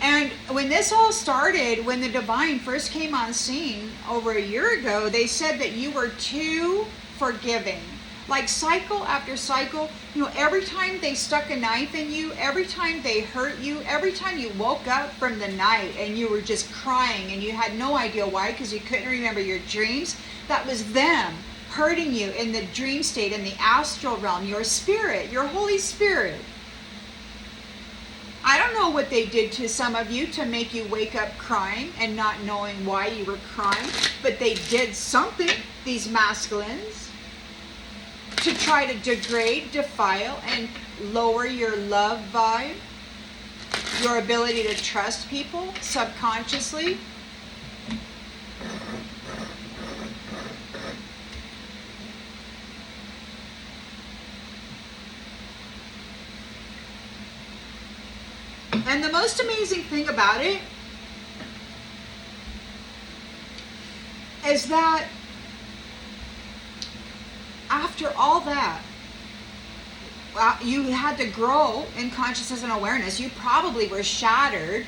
And when this all started, when the divine first came on scene over a year ago, they said that you were too forgiving. Like cycle after cycle, you know, every time they stuck a knife in you, every time they hurt you, every time you woke up from the night and you were just crying and you had no idea why because you couldn't remember your dreams, that was them hurting you in the dream state, in the astral realm, your spirit, your Holy Spirit. I don't know what they did to some of you to make you wake up crying and not knowing why you were crying, but they did something, these masculines, to try to degrade, defile, and lower your love vibe, your ability to trust people subconsciously. And the most amazing thing about it is that after all that, you had to grow in consciousness and awareness. You probably were shattered,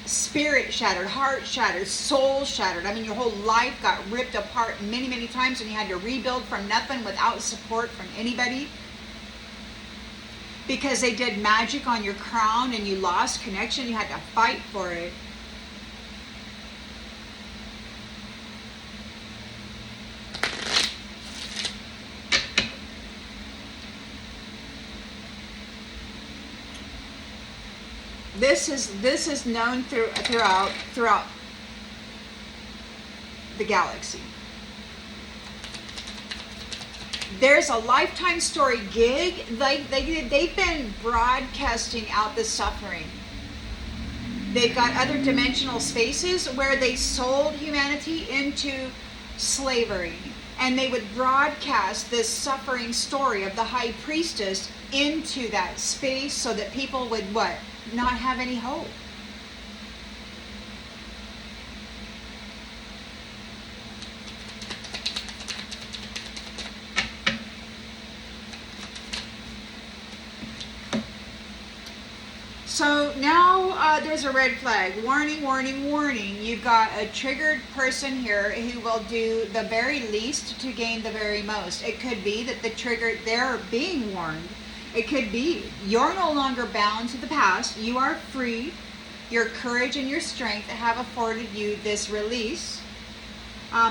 spirit shattered, heart shattered, soul shattered. I mean, your whole life got ripped apart many, many times, and you had to rebuild from nothing without support from anybody. Because they did magic on your crown and you lost connection, you had to fight for it. This is known throughout the galaxy. There's a Lifetime Story gig. They've been broadcasting out the suffering. They've got other dimensional spaces where they sold humanity into slavery. And they would broadcast this suffering story of the High Priestess into that space so that people would what? Not have any hope. So now there's a red flag. Warning, warning, warning. You've got a triggered person here who will do the very least to gain the very most. It could be that they're being warned. It could be you're no longer bound to the past. You are free. Your courage and your strength have afforded you this release.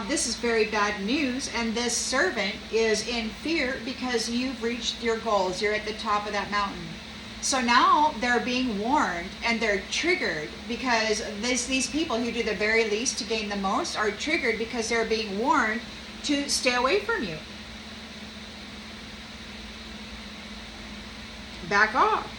This is very bad news, and this servant is in fear because you've reached your goals. You're at the top of that mountain. So now they're being warned, and they're triggered because these people who do the very least to gain the most are triggered because they're being warned to stay away from you. Back off.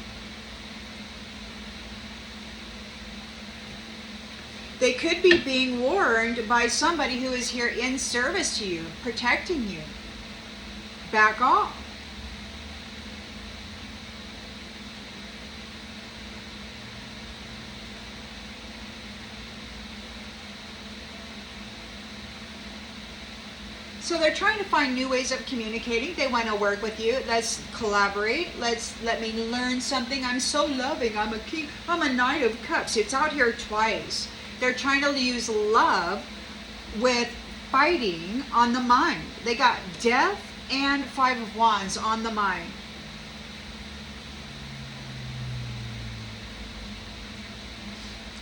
They could be being warned by somebody who is here in service to you, protecting you. Back off. So they're trying to find new ways of communicating. They want to work with you. Let's collaborate. Let me learn something. I'm so loving. I'm a king. I'm a Knight of Cups. It's out here twice. They're trying to use love with fighting on the mind. They got Death and Five of Wands on the mind.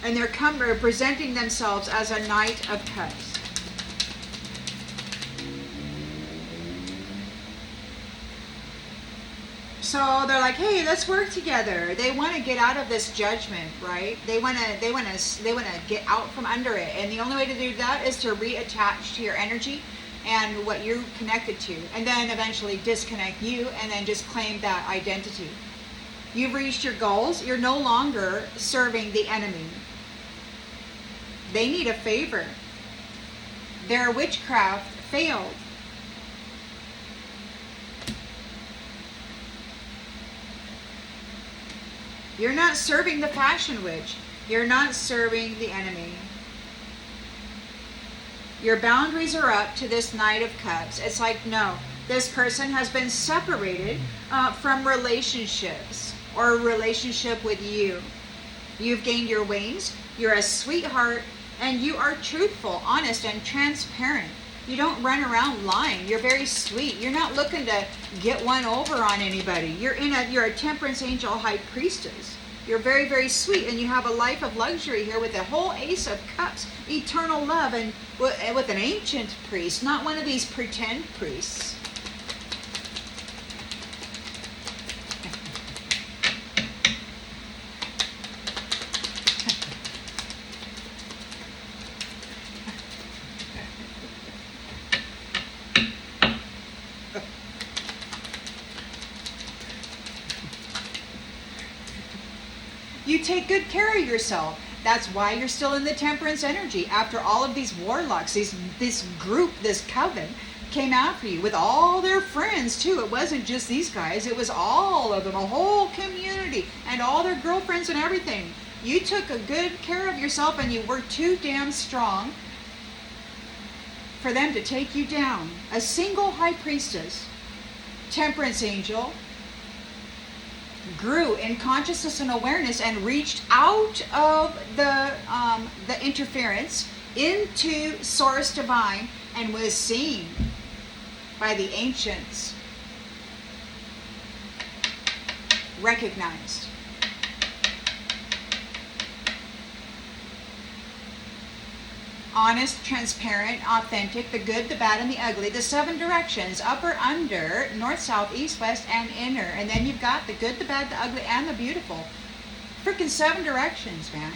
And they're presenting themselves as a Knight of Cups. So they're like, hey, let's work together. They want to get out of this judgment, right? They want to get out from under it. And the only way to do that is to reattach to your energy and what you're connected to. And then eventually disconnect you and then just claim that identity. You've reached your goals. You're no longer serving the enemy. They need a favor. Their witchcraft failed. You're not serving the fashion witch. You're not serving the enemy. Your boundaries are up to this Knight of Cups. It's like, no, this person has been separated from relationships or a relationship with you. You've gained your wings. You're a sweetheart, and you are truthful, honest, and transparent. You don't run around lying. You're very sweet. You're not looking to get one over on anybody. You're a temperance angel high priestess. You're very, very sweet, and you have a life of luxury here with a whole Ace of Cups, eternal love, and with an ancient priest, not one of these pretend priests. You take good care of yourself. That's why you're still in the temperance energy. After all of these warlocks, this group, this coven, came after you with all their friends too. It wasn't just these guys. It was all of them, a whole community, and all their girlfriends and everything. You took a good care of yourself, and you were too damn strong for them to take you down. A single high priestess, temperance angel, grew in consciousness and awareness and reached out of the interference into Source Divine and was seen by the ancients, recognized. Honest, transparent, authentic, the good, the bad, and the ugly, the 7 directions, upper, under, north, south, east, west, and inner. And then you've got the good, the bad, the ugly, and the beautiful. Freaking 7 directions, man.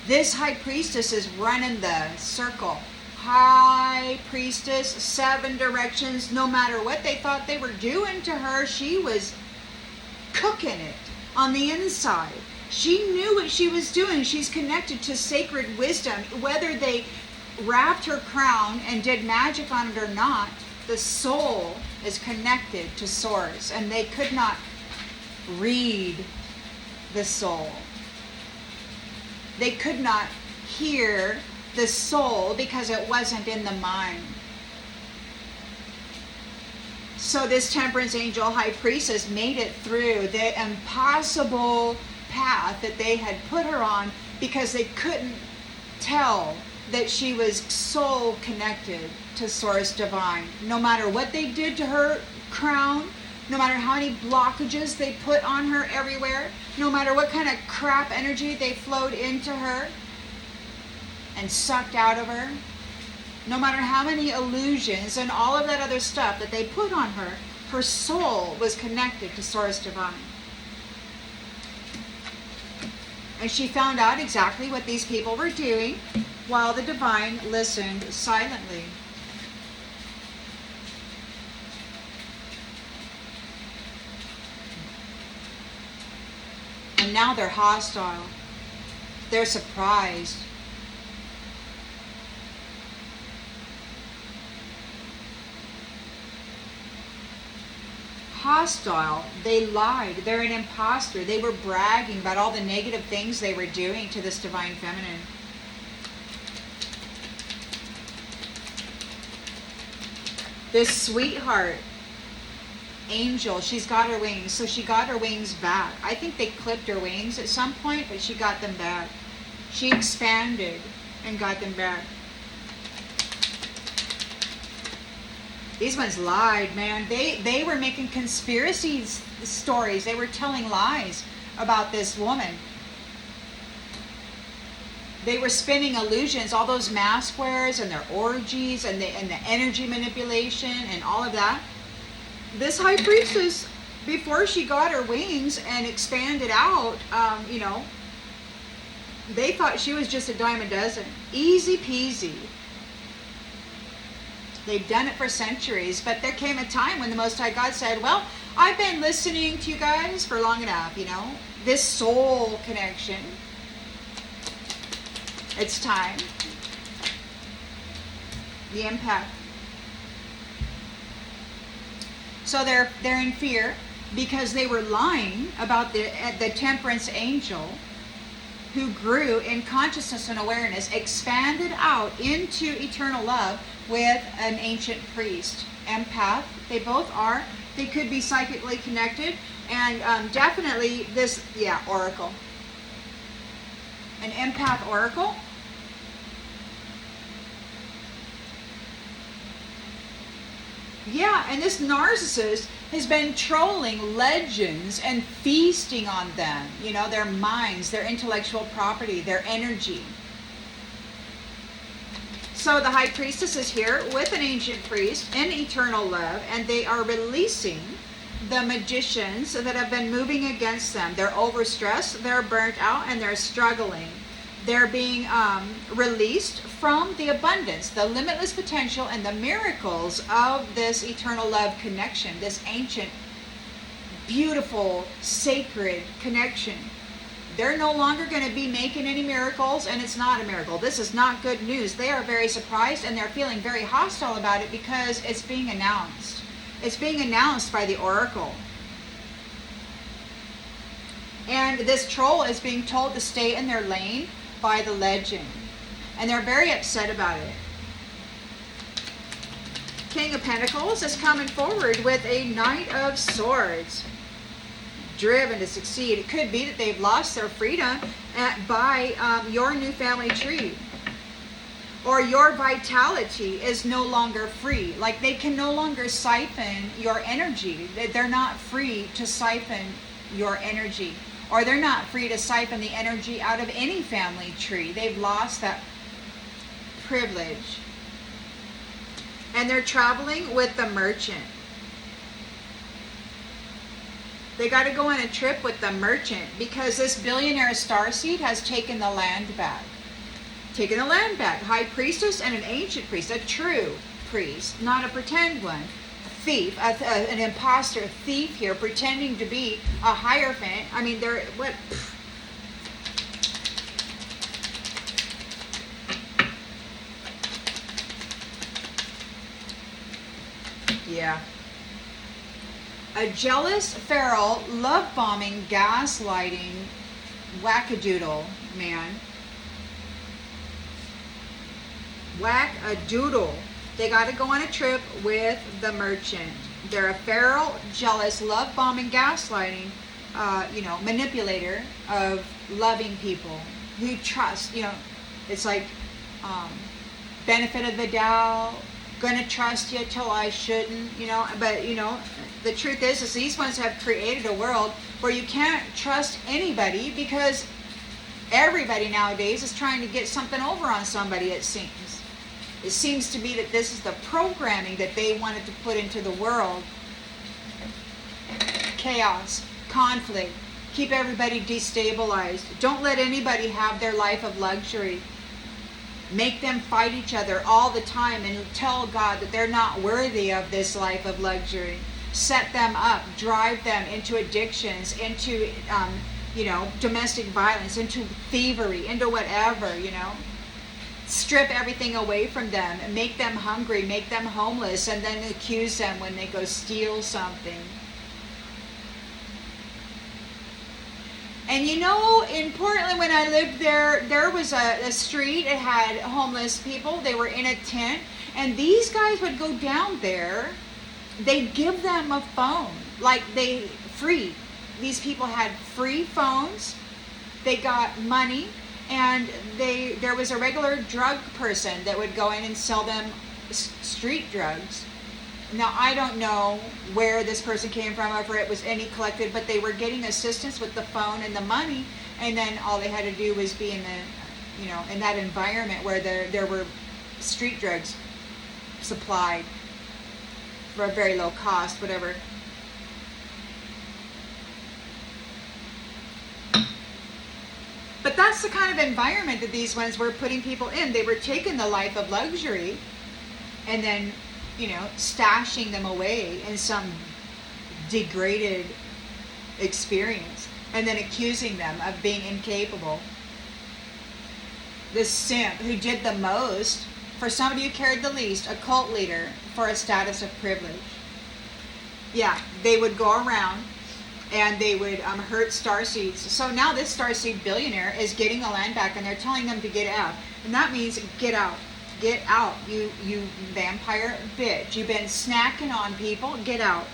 This high priestess is running the circle. High priestess, 7 directions. No matter what they thought they were doing to her, she was cooking it on the inside. She knew what she was doing. She's connected to sacred wisdom. Whether they wrapped her crown and did magic on it or not, the soul is connected to Source, and they could not read the soul. They could not hear the soul because it wasn't in the mind. So this temperance angel high priestess made it through the impossible path that they had put her on, because they couldn't tell that she was soul connected to Source Divine. No matter what they did to her crown, no matter how many blockages they put on her everywhere, no matter what kind of crap energy they flowed into her and sucked out of her, no matter how many illusions and all of that other stuff that they put on her, her soul was connected to Source Divine. And she found out exactly what these people were doing while the Divine listened silently. And now they're hostile. They're surprised. Hostile. They lied. They're an imposter. They were bragging about all the negative things they were doing to this Divine Feminine. This sweetheart angel, she's got her wings, so she got her wings back. I think they clipped her wings at some point, but she got them back. She expanded and got them back. These ones lied, man. They were making conspiracy stories. They were telling lies about this woman. They were spinning illusions, all those mask wearers and their orgies and the energy manipulation and all of that. This high priestess, before she got her wings and expanded out, they thought she was just a dime a dozen. Easy peasy. They've done it for centuries, but there came a time when the Most High God said, well, I've been listening to you guys for long enough, this soul connection. It's time. The empath. So they're in fear because they were lying about the temperance angel who grew in consciousness and awareness, expanded out into eternal love with an ancient priest. Empath, they both are. They could be psychically connected, and definitely this, oracle. An empath oracle. Yeah, and this narcissist has been trolling legends and feasting on them, their minds, their intellectual property, their energy. So the high priestess is here with an ancient priest in eternal love, and they are releasing the magicians that have been moving against them. They're overstressed, they're burnt out, and they're struggling. They're being released from the abundance, the limitless potential, and the miracles of this eternal love connection, this ancient, beautiful, sacred connection. They're no longer going to be making any miracles, and it's not a miracle. This is not good news. They are very surprised, and they're feeling very hostile about it because it's being announced. It's being announced by the oracle. And this troll is being told to stay in their lane by the legend. And they're very upset about it. King of Pentacles is coming forward with a Knight of Swords. Driven to succeed. It could be that they've lost their freedom by your new family tree. Or your vitality is no longer free. Like they can no longer siphon your energy. They're not free to siphon your energy. Or they're not free to siphon the energy out of any family tree. They've lost that privilege. And they're traveling with the merchant. They got to go on a trip with the merchant because this billionaire starseed has taken the land back. Taken the land back. High priestess and an ancient priest, a true priest, not a pretend one. A thief, an imposter, a thief here, pretending to be a hierophant. I mean, they're what? Yeah. A jealous, feral, love-bombing, gaslighting, wackadoodle man. Whack-a-doodle. They got to go on a trip with the merchant. They're a feral, jealous, love-bombing, gaslighting, manipulator of loving people who trust. It's like benefit of the doubt, gonna trust you till I shouldn't, but the truth is these ones have created a world where you can't trust anybody because everybody nowadays is trying to get something over on somebody, it seems. It seems to be that this is the programming that they wanted to put into the world. Chaos, conflict, keep everybody destabilized. Don't let anybody have their life of luxury. Make them fight each other all the time and tell God that they're not worthy of this life of luxury. Set them up, drive them into addictions, into, domestic violence, into thievery, into whatever, Strip everything away from them and make them hungry, make them homeless, and then accuse them when they go steal something. And in Portland, when I lived there, there was a street. It had homeless people. They were in a tent. And these guys would go down there. They'd give them a phone. Free. These people had free phones. They got money. And there was a regular drug person that would go in and sell them street drugs. Now, I don't know where this person came from, or if it was any collected, but they were getting assistance with the phone and the money, and then all they had to do was be in in that environment where there were street drugs supplied for a very low cost, whatever. But that's the kind of environment that these ones were putting people in. They were taking the life of luxury and then stashing them away in some degraded experience and then accusing them of being incapable. This simp who did the most for somebody who cared the least, a cult leader for a status of privilege. Yeah, they would go around and they would hurt starseeds. So now this starseed billionaire is getting the land back and they're telling them to get out. And that means get out. Get out, you vampire bitch. You've been snacking on people. Get out.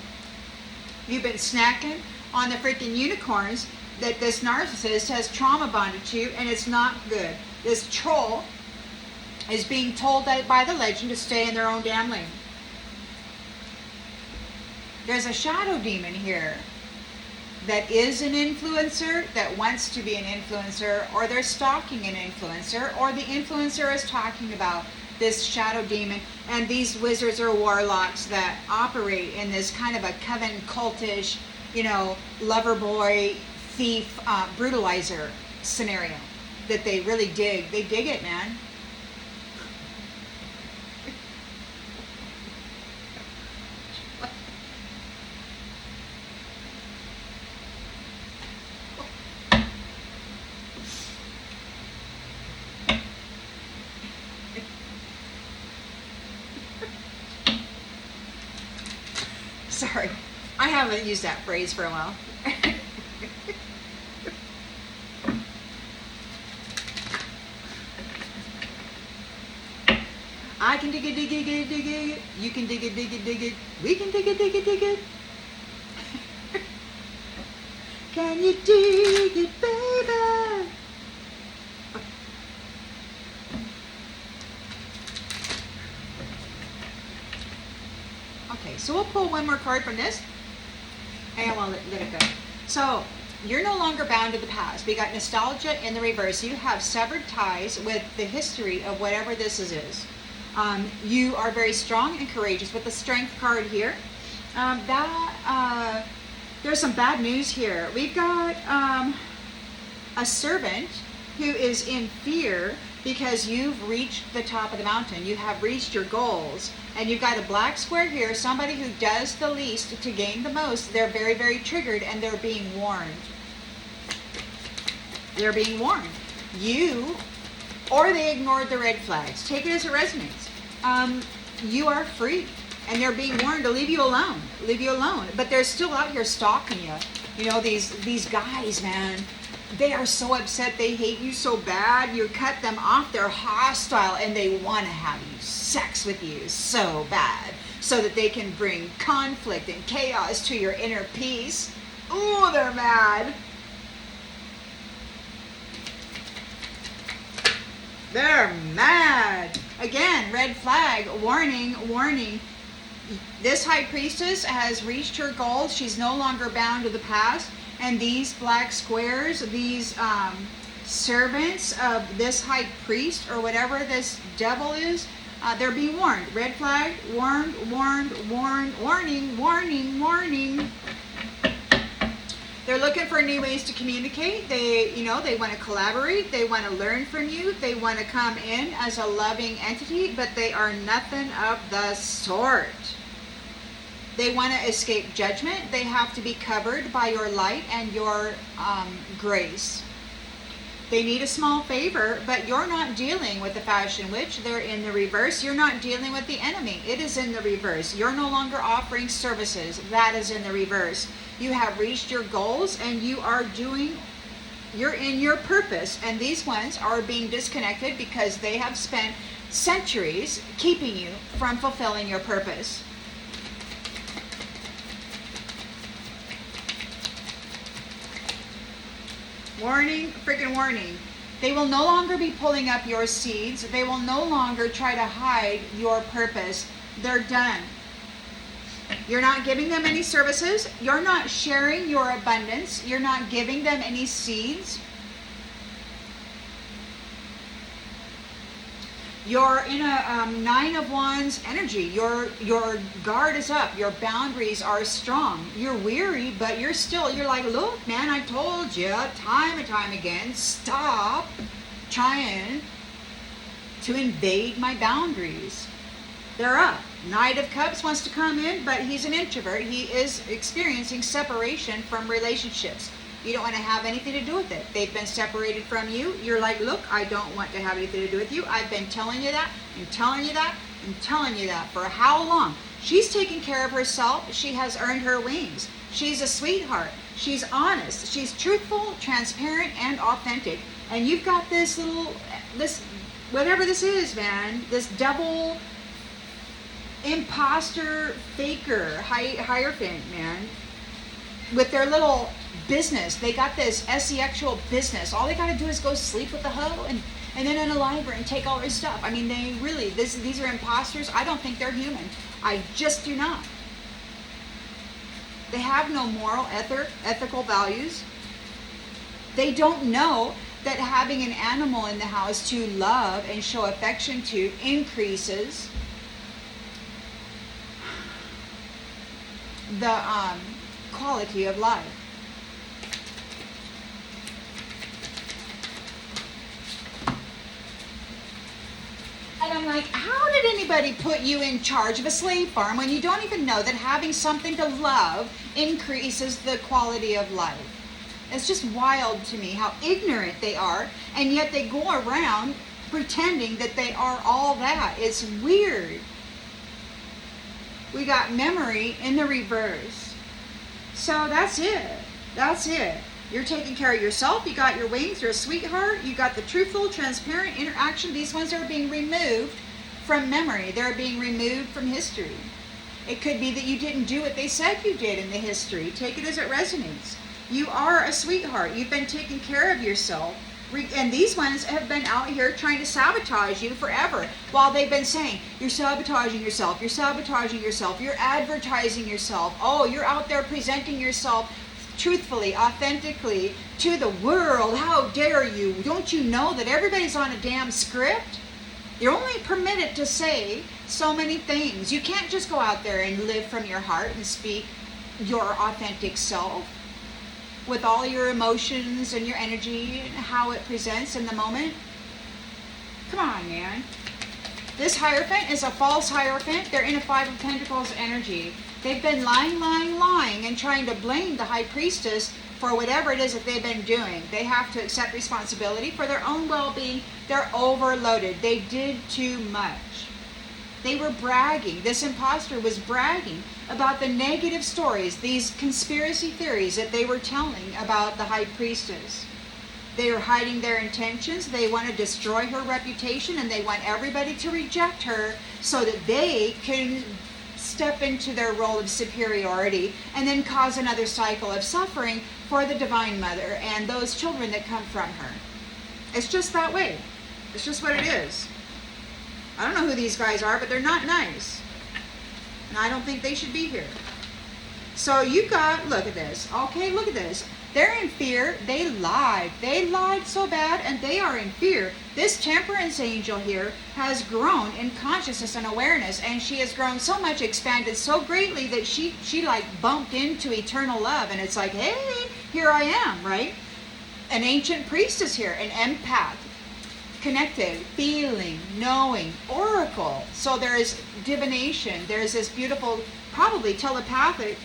You've been snacking on the freaking unicorns that this narcissist has trauma bonded to, and it's not good. This troll is being told that by the legend to stay in their own damn lane. There's a shadow demon here that is an influencer, that wants to be an influencer, or they're stalking an influencer, or the influencer is talking about this shadow demon, and these wizards or warlocks that operate in this kind of a coven cultish, lover boy, thief, brutalizer scenario that they really dig. They dig it, man. Sorry, I haven't used that phrase for a while. I can dig it, dig it, dig it, dig it. You can dig it, dig it, dig it. We can dig it, dig it, dig it. Can you dig it, baby? Okay, so we'll pull one more card from this, and we'll let it go. So, you're no longer bound to the past. We got nostalgia in the reverse. You have severed ties with the history of whatever this is. You are very strong and courageous with the strength card here. There's some bad news here. We've got a servant who is in fear because you've reached the top of the mountain. You have reached your goals. And you've got a black square here, somebody who does the least to gain the most. They're very, very triggered, and they're being warned. They're being warned. Or they ignored the red flags. Take it as it resonates. You are free, and they're being warned to leave you alone. Leave you alone. But they're still out here stalking you. These guys, man. They are so upset. They hate you so bad. You cut them off. They're hostile and they want to have sex with you so bad so that they can bring conflict and chaos to your inner peace. Ooh, they're mad. They're mad. Again, red flag, warning, warning. This high priestess has reached her goals. She's no longer bound to the past. And these black squares, these servants of this high priest or whatever this devil is, they're being warned. Red flag, warned, warned, warned, warning, warning, warning. They're looking for new ways to communicate. They want to collaborate. They want to learn from you. They want to come in as a loving entity, but they are nothing of the sort. They want to escape judgment. They have to be covered by your light and your grace. They need a small favor, but you're not dealing with the fashion witch. They're in the reverse. You're not dealing with the enemy. It is in the reverse. You're no longer offering services. That is in the reverse. You have reached your goals and you're in your purpose. And these ones are being disconnected because they have spent centuries keeping you from fulfilling your purpose. Warning, freaking warning. They will no longer be pulling up your seeds. They will no longer try to hide your purpose. They're done. You're not giving them any services. You're not sharing your abundance. You're not giving them any seeds. You're in a 9 of Wands energy. Your guard is up. Your boundaries are strong. You're weary, but you're like, look, man, I told you time and time again, stop trying to invade my boundaries. They're up. Knight of Cups wants to come in, but he's an introvert. He is experiencing separation from relationships. You don't want to have anything to do with it. They've been separated from you. You're like, look, I don't want to have anything to do with you. I've been telling you that and telling you that and telling you that for how long? She's taking care of herself. She has earned her wings. She's a sweetheart. She's honest. She's truthful, transparent, and authentic. And you've got this whatever this is, man, this double imposter faker, hierophant, man, with their little business. They got this seggsual business. All they got to do is go sleep with the hoe and then in a library and take all their stuff. I mean, they really, these are imposters. I don't think they're human. I just do not. They have no moral, ethical values. They don't know that having an animal in the house to love and show affection to increases the quality of life. And I'm like, how did anybody put you in charge of a slave farm when you don't even know that having something to love increases the quality of life? It's just wild to me how ignorant they are, and yet they go around pretending that they are all that. It's weird. We got memory in the reverse. So that's it. That's it. You're taking care of yourself. You got your wings. You're a sweetheart. You got the truthful, transparent interaction. These ones are being removed from memory. They're being removed from history. It could be that you didn't do what they said you did in the history. Take it as it resonates. You are a sweetheart. You've been taking care of yourself. And these ones have been out here trying to sabotage you forever, while they've been saying, you're sabotaging yourself, you're sabotaging yourself, you're advertising yourself. Oh, you're out there presenting yourself truthfully, authentically to the world. How dare you? Don't you know that everybody's on a damn script? You're only permitted to say so many things. You can't just go out there and live from your heart and speak your authentic self with all your emotions and your energy and how it presents in the moment. Come on, man. This Hierophant is a false Hierophant. They're in a 5 of Pentacles energy. They've been lying, and trying to blame the High Priestess for whatever it is that they've been doing. They have to accept responsibility for their own well-being. They're overloaded. They did too much. They were bragging. This imposter was bragging about the negative stories, these conspiracy theories that they were telling about the High Priestess. They are hiding their intentions. They want to destroy her reputation, and they want everybody to reject her so that they can step into their role of superiority and then cause another cycle of suffering for the Divine Mother and those children that come from her. It's just that way. It's just what it is. I don't know who these guys are, but they're not nice. And I don't think they should be here. So you got, look at this. Okay, look at this. They're in fear. They lied. They lied so bad, and they are in fear. This temperance angel here has grown in consciousness and awareness, and she has grown so much, expanded so greatly that she like bumped into eternal love, and it's like, hey, here I am, right? An ancient priestess here, an empath, connected, feeling, knowing, oracle. So there is divination. There's this beautiful, probably telepathic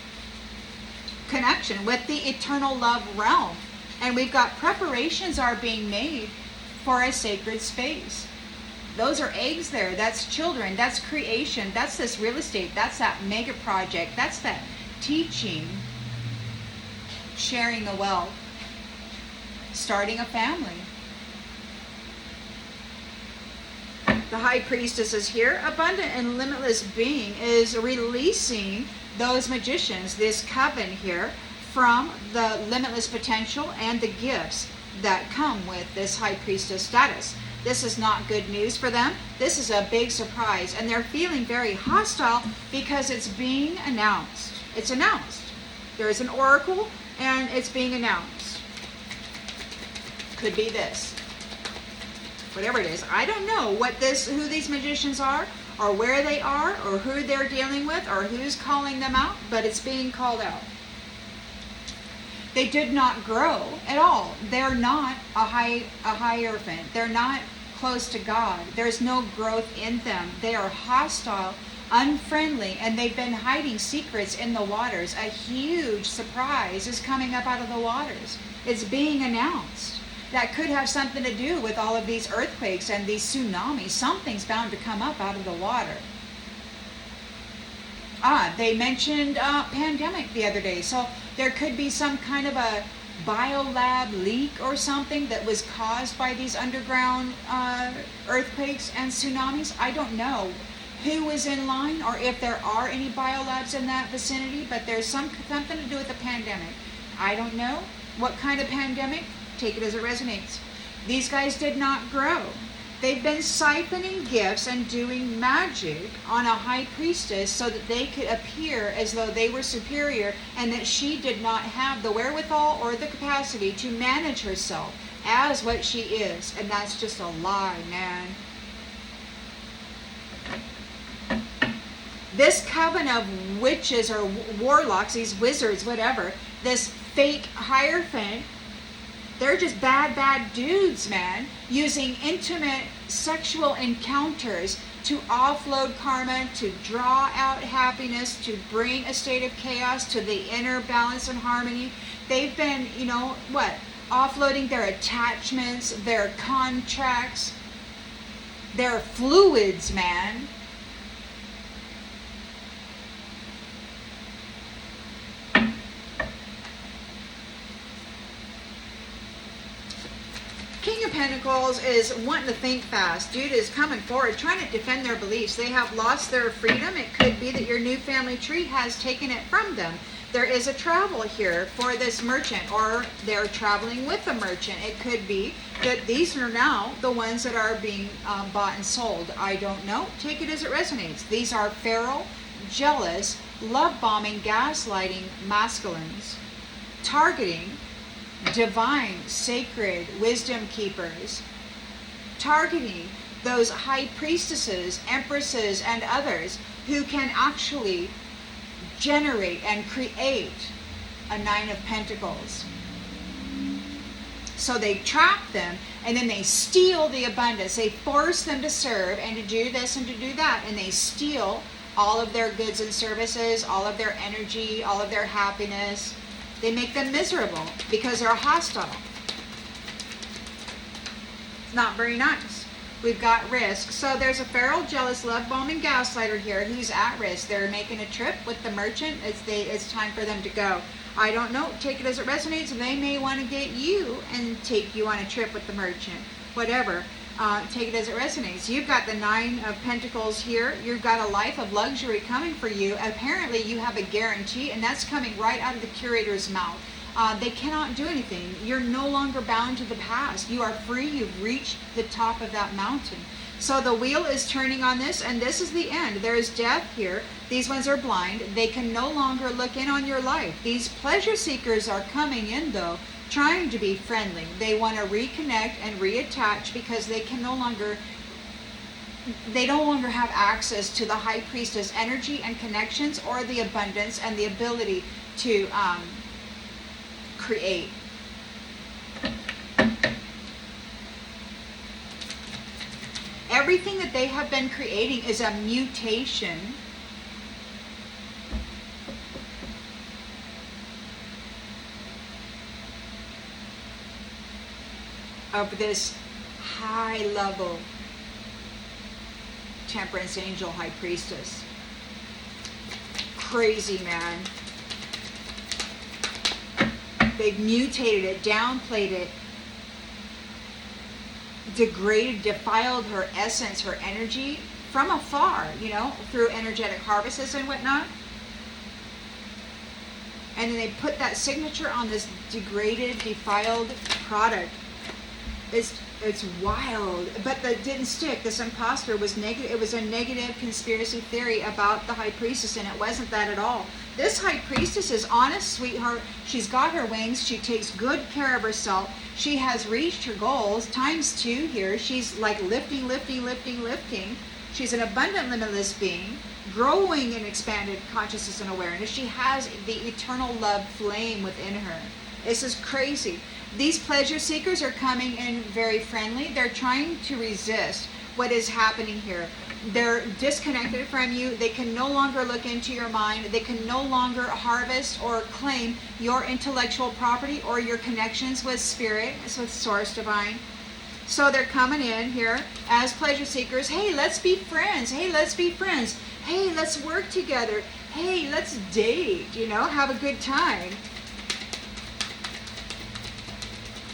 connection with the eternal love realm. And we've got preparations are being made for a sacred space. Those are eggs there. That's children. That's creation. That's this real estate. That's that mega project. That's that teaching, sharing the wealth, starting a family. The High Priestess is here. Abundant and limitless being is releasing those magicians, this coven here, from the limitless potential and the gifts that come with this High Priestess status. This is not good news for them. This is a big surprise, and they're feeling very hostile because it's being announced. It's announced. There is an oracle, and it's being announced. Could be this. Whatever it is. I don't know who these magicians are, or where they are, or who they're dealing with, or who's calling them out, but it's being called out. They did not grow at all. They're not a hierophant. They're not close to God. There's no growth in them. They are hostile, unfriendly, and they've been hiding secrets in the waters. A huge surprise is coming up out of the waters. It's being announced. That could have something to do with all of these earthquakes and these tsunamis. Something's bound to come up out of the water. They mentioned pandemic the other day. So there could be some kind of a biolab leak or something that was caused by these underground earthquakes and tsunamis. I don't know who is in line or if there are any biolabs in that vicinity, but there's something to do with the pandemic. I don't know what kind of pandemic. Take it as it resonates. These guys did not grow. They've been siphoning gifts and doing magic on a High Priestess so that they could appear as though they were superior and that she did not have the wherewithal or the capacity to manage herself as what she is. And that's just a lie, man. This coven of witches or warlocks, these wizards, whatever, this fake hierophant, they're just bad dudes, man, using intimate sexual encounters to offload karma, to draw out happiness, to bring a state of chaos to the inner balance and harmony. They've been, offloading their attachments, their contracts, their fluids, man. King of Pentacles is wanting to think fast. Dude is coming forward, trying to defend their beliefs. They have lost their freedom. It could be that your new family tree has taken it from them. There is a travel here for this merchant, or they're traveling with a merchant. It could be that these are now the ones that are being bought and sold. I don't know. Take it as it resonates. These are feral, jealous, love-bombing, gaslighting masculines, targeting divine, sacred wisdom keepers, targeting those high priestesses, empresses, and others who can actually generate and create a Nine of Pentacles. So they trap them, and then they steal the abundance. They force them to serve and to do this and to do that, and they steal all of their goods and services, all of their energy, all of their happiness. They make them miserable because they're hostile. It's not very nice. We've got risk. So there's a feral, jealous, love bombing gaslighter here who's at risk. They're making a trip with the merchant. It's time for them to go. I don't know. Take it as it resonates. They may want to get you and take you on a trip with the merchant. Whatever. Take it as it resonates. You've got the 9 of Pentacles here. You've got a life of luxury coming for you. Apparently you have a guarantee, and that's coming right out of the curator's mouth. They cannot do anything. You're no longer bound to the past. You are free. You've reached the top of that mountain. So the wheel is turning on this, and this is the end. There is death here. These ones are blind. They can no longer look in on your life. These pleasure seekers are coming in, though, trying to be friendly. They want to reconnect and reattach because they no longer have access to the High Priestess energy and connections, or the abundance and the ability to create. Everything that they have been creating is a mutation of this high level Temperance Angel High Priestess. Crazy, man. They've mutated it, downplayed it, degraded, defiled her essence, her energy from afar, you know, through energetic harvests and whatnot. And then they put that signature on this degraded, defiled product. It's wild, but that didn't stick. This imposter was negative. It was a negative conspiracy theory about the High Priestess, and it wasn't that at all. This High Priestess is honest, sweetheart. She's got her wings. She takes good care of herself. She has reached her goals ×2 here. She's like lifting. She's an abundant, limitless being, growing in expanded consciousness and awareness. She has the eternal love flame within her. This is crazy. These pleasure seekers are coming in very friendly. They're trying to resist what is happening here. They're disconnected from you. They can no longer look into your mind. They can no longer harvest or claim your intellectual property or your connections with spirit, with source divine. So they're coming in here as pleasure seekers. Hey, let's be friends. Hey, let's be friends. Hey, let's work together. Hey, let's date, you know, have a good time.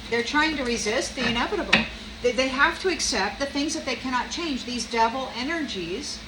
They're trying to resist the inevitable. They have to accept the things that they cannot change, these devil energies.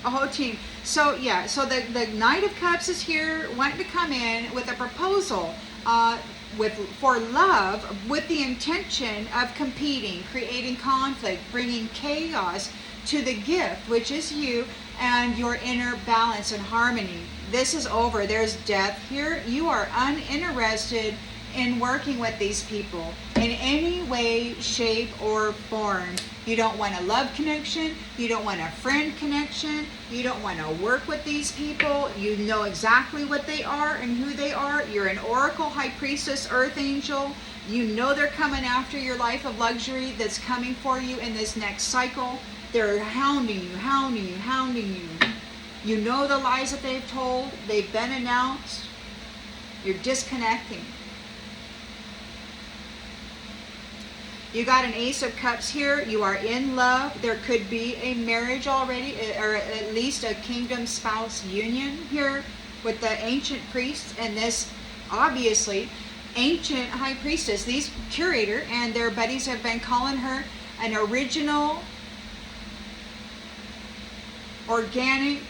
A whole team. So yeah, so the Knight of Cups is here, wanting to come in with a proposal for love, with the intention of competing, creating conflict, bringing chaos to the gift, which is you, and your inner balance and harmony. This is over. There's death here. You are uninterested in working with these people in any way, shape, or form. You don't want a love connection. You don't want a friend connection. You don't want to work with these people. You know exactly what they are and who they are. You're an Oracle, High Priestess, Earth Angel. You know they're coming after your life of luxury that's coming for you in this next cycle. They're hounding you. You know the lies that they've told. They've been announced. You're disconnecting. You got an Ace of Cups here. You are in love. There could be a marriage already, or at least a kingdom spouse union here with the ancient priests and this, obviously, ancient High Priestess. These curator and their buddies have been calling her an original, organic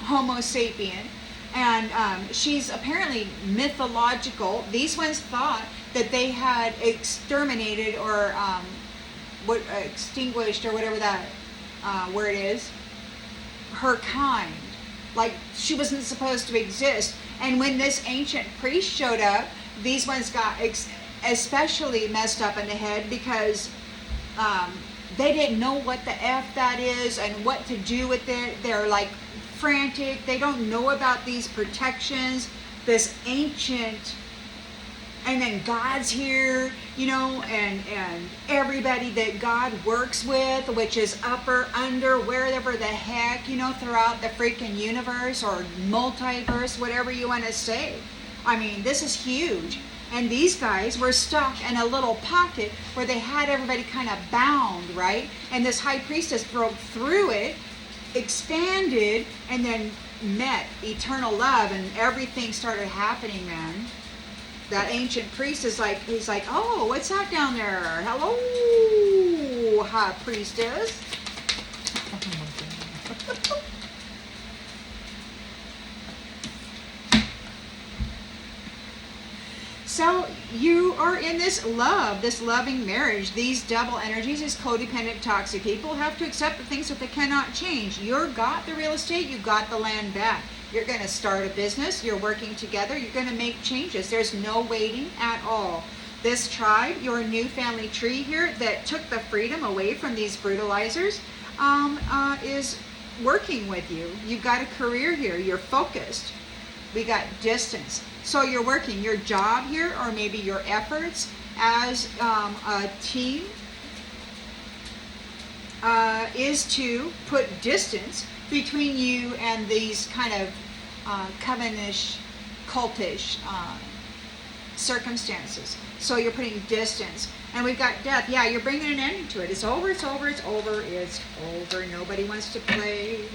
Homo sapien, and she's apparently mythological. These ones thought that they had exterminated or extinguished, or whatever that word is, her kind. Like she wasn't supposed to exist. And when this ancient priest showed up, these ones got especially messed up in the head because they didn't know what the F that is and what to do with it. They're like frantic. They don't know about these protections. This ancient and then God's here, you know, and everybody that God works with, which is upper, under, wherever the heck, you know, throughout the freaking universe or multiverse, whatever you want to say. I mean, this is huge. And these guys were stuck in a little pocket where they had everybody kind of bound, right? And this high priestess broke through it, expanded, and then met eternal love, and everything started happening, man. That ancient priest is like, he's like, oh, what's that down there? Hello, high priestess. So you are in this love, this loving marriage. These double energies, these codependent, toxic people have to accept the things that they cannot change. You've got the real estate, you got the land back. You're going to start a business, you're working together, you're going to make changes. There's no waiting at all. This tribe, your new family tree here that took the freedom away from these brutalizers, is working with you. You've got a career here, you're focused. We got distance. So you're working your job here, or maybe your efforts as a team is to put distance between you and these kind of covenish, cultish circumstances. So you're putting distance. And we've got death. Yeah, you're bringing an ending to it. It's over, it's over, it's over, it's over. Nobody wants to play.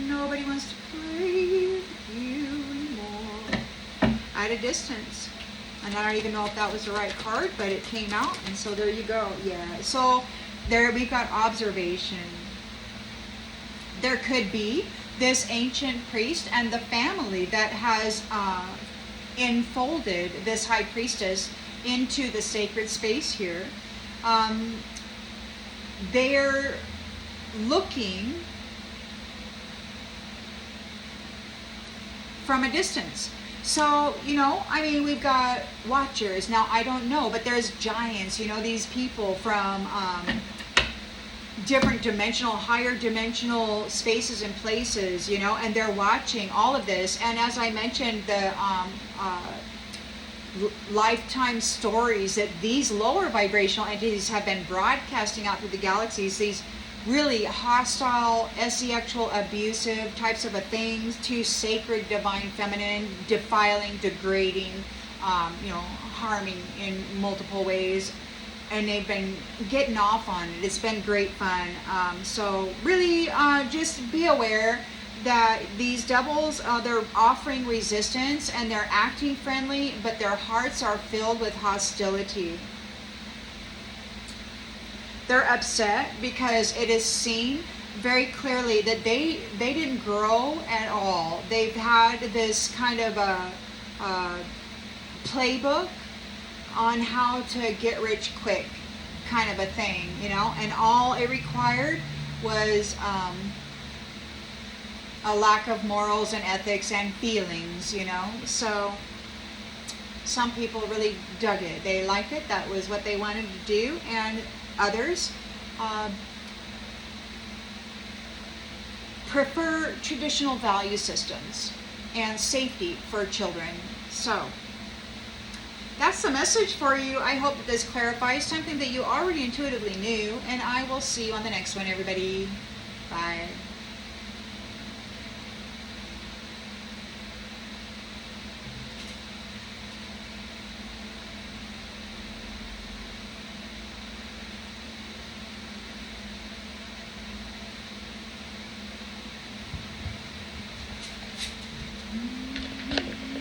Nobody wants to play with you anymore. At a distance. And I don't even know if that was the right card, but it came out. And so there you go. Yeah. So there we've got observation. There could be this ancient priest and the family that has enfolded this high priestess into the sacred space here. They're looking from a distance. So, you know, I mean, we've got watchers. Now, I don't know, but there's giants, you know, these people from different dimensional, higher dimensional spaces and places, you know, and they're watching all of this. And as I mentioned, the lifetime stories that these lower vibrational entities have been broadcasting out through the galaxies, these really hostile, seggsual, abusive types of things to sacred, divine, feminine, defiling, degrading, you know, harming in multiple ways. And they've been getting off on it. It's been great fun. So really just be aware that these devils, they're offering resistance and they're acting friendly, but their hearts are filled with hostility. They're upset because it is seen very clearly that they didn't grow at all. They've had this kind of a playbook on how to get rich quick kind of a thing, you know, and all it required was a lack of morals and ethics and feelings, you know. So some people really dug it. They liked it. That was what they wanted to do. And others prefer traditional value systems and safety for children. So that's the message for you. I hope that this clarifies something that you already intuitively knew, and I will see you on the next one, everybody. Bye.